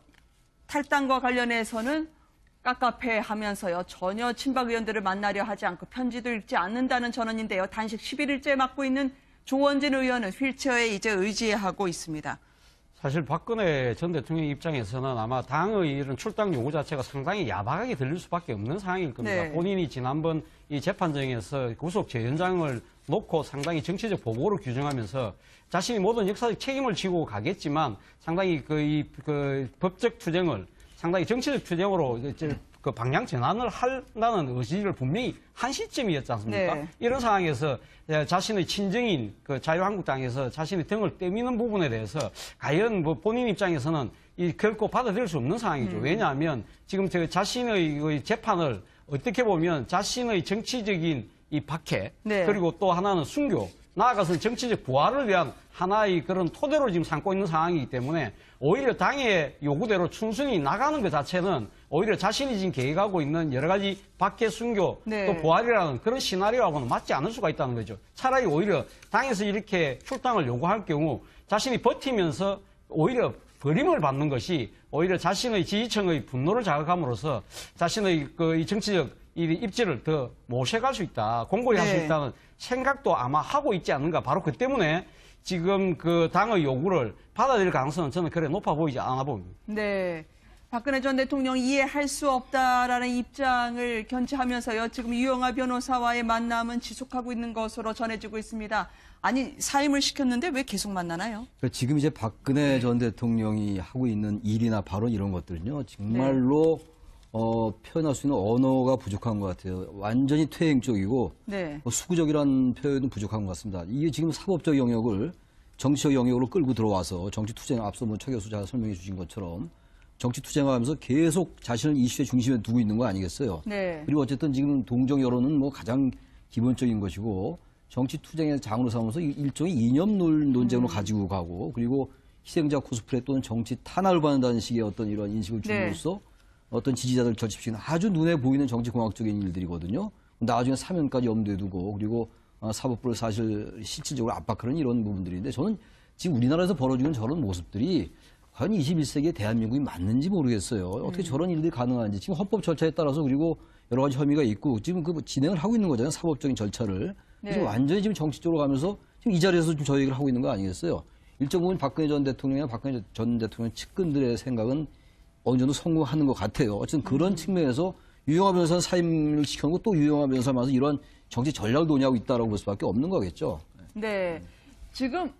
탈당과 관련해서는 깝깝해하면서요. 전혀 친박 의원들을 만나려 하지 않고 편지도 읽지 않는다는 전언인데요. 단식 11일째 맡고 있는 조원진 의원은 휠체어에 이제 의지하고 있습니다. 사실 박근혜 전 대통령 입장에서는 아마 당의 이런 출당 요구 자체가 상당히 야박하게 들릴 수밖에 없는 상황일 겁니다. 네. 본인이 지난번 이 재판정에서 구속 재연장을 놓고 상당히 정치적 보고를 규정하면서 자신이 모든 역사적 책임을 지고 가겠지만 상당히 그 법적 투쟁을 상당히 정치적 투쟁으로 그 방향 전환을 한다는 의지를 분명히 한 시점이었지 않습니까? 네. 이런 상황에서 자신의 친정인 그 자유한국당에서 자신의 등을 떼미는 부분에 대해서 과연 뭐 본인 입장에서는 결코 받아들일 수 없는 상황이죠. 왜냐하면 지금 자신의 재판을 어떻게 보면 자신의 정치적인 이 박해 네. 그리고 또 하나는 순교 나아가서는 정치적 부활을 위한 하나의 그런 토대로 지금 삼고 있는 상황이기 때문에 오히려 당의 요구대로 순순히 나가는 것 자체는 오히려 자신이 지금 계획하고 있는 여러 가지 박해, 순교, 네. 또 부활이라는 그런 시나리오하고는 맞지 않을 수가 있다는 거죠. 차라리 오히려 당에서 이렇게 출당을 요구할 경우 자신이 버티면서 오히려 버림을 받는 것이 오히려 자신의 지지층의 분노를 자극함으로써 자신의 이 정치적 입지를 더 모셔갈 수 있다, 공고히 할 수 네. 있다는 생각도 아마 하고 있지 않는가. 바로 그 때문에 지금 그 당의 요구를 받아들일 가능성은 저는 그래 높아 보이지 않아 봅니다. 네. 박근혜 전 대통령 이해할 수 없다라는 입장을 견지하면서요. 지금 유영하 변호사와의 만남은 지속하고 있는 것으로 전해지고 있습니다. 아니, 사임을 시켰는데 왜 계속 만나나요? 지금 이제 박근혜 전 대통령이 하고 있는 일이나 발언 이런 것들은요. 정말로 표현할 수 있는 언어가 부족한 것 같아요. 완전히 퇴행적이고 네. 수구적이라는 표현은 부족한 것 같습니다. 이게 지금 사법적 영역을 정치적 영역으로 끌고 들어와서 정치 투쟁, 앞서 뭐 최 교수가 설명해 주신 것처럼 정치 투쟁하면서 계속 자신을 이슈의 중심에 두고 있는 거 아니겠어요? 네. 그리고 어쨌든 지금 동정 여론은 뭐 가장 기본적인 것이고 정치 투쟁의 장으로 삼으면서 일종의 이념 논쟁으로 가지고 가고 그리고 희생자 코스프레 또는 정치 탄압을 받는다는 식의 어떤 이런 인식을 줌으로써 어떤 지지자들 결집시키는 아주 눈에 보이는 정치공학적인 일들이거든요. 나중에 사면까지 염두에 두고 그리고 사법부를 사실 실질적으로 압박하는 이런 부분들인데 저는 지금 우리나라에서 벌어지는 저런 모습들이 과연 21세기의 대한민국이 맞는지 모르겠어요. 어떻게 저런 일들이 가능한지. 지금 헌법 절차에 따라서 그리고 여러 가지 혐의가 있고 지금 그 진행을 하고 있는 거잖아요. 사법적인 절차를. 그래서 완전히 지금 정치적으로 가면서 지금 이 자리에서 지금 저 얘기를 하고 있는 거 아니겠어요. 일정 부분 박근혜 전 대통령이나 박근혜 전 대통령 측근들의 생각은 어느 정도 성공하는 것 같아요. 어쨌든 그런 측면에서 유영하 변호사는 사임을 시켜놓고 또 유영하 변호사만서 이런 정치 전략을 논의하고 있다라고 볼 수밖에 없는 거겠죠. 네. 지금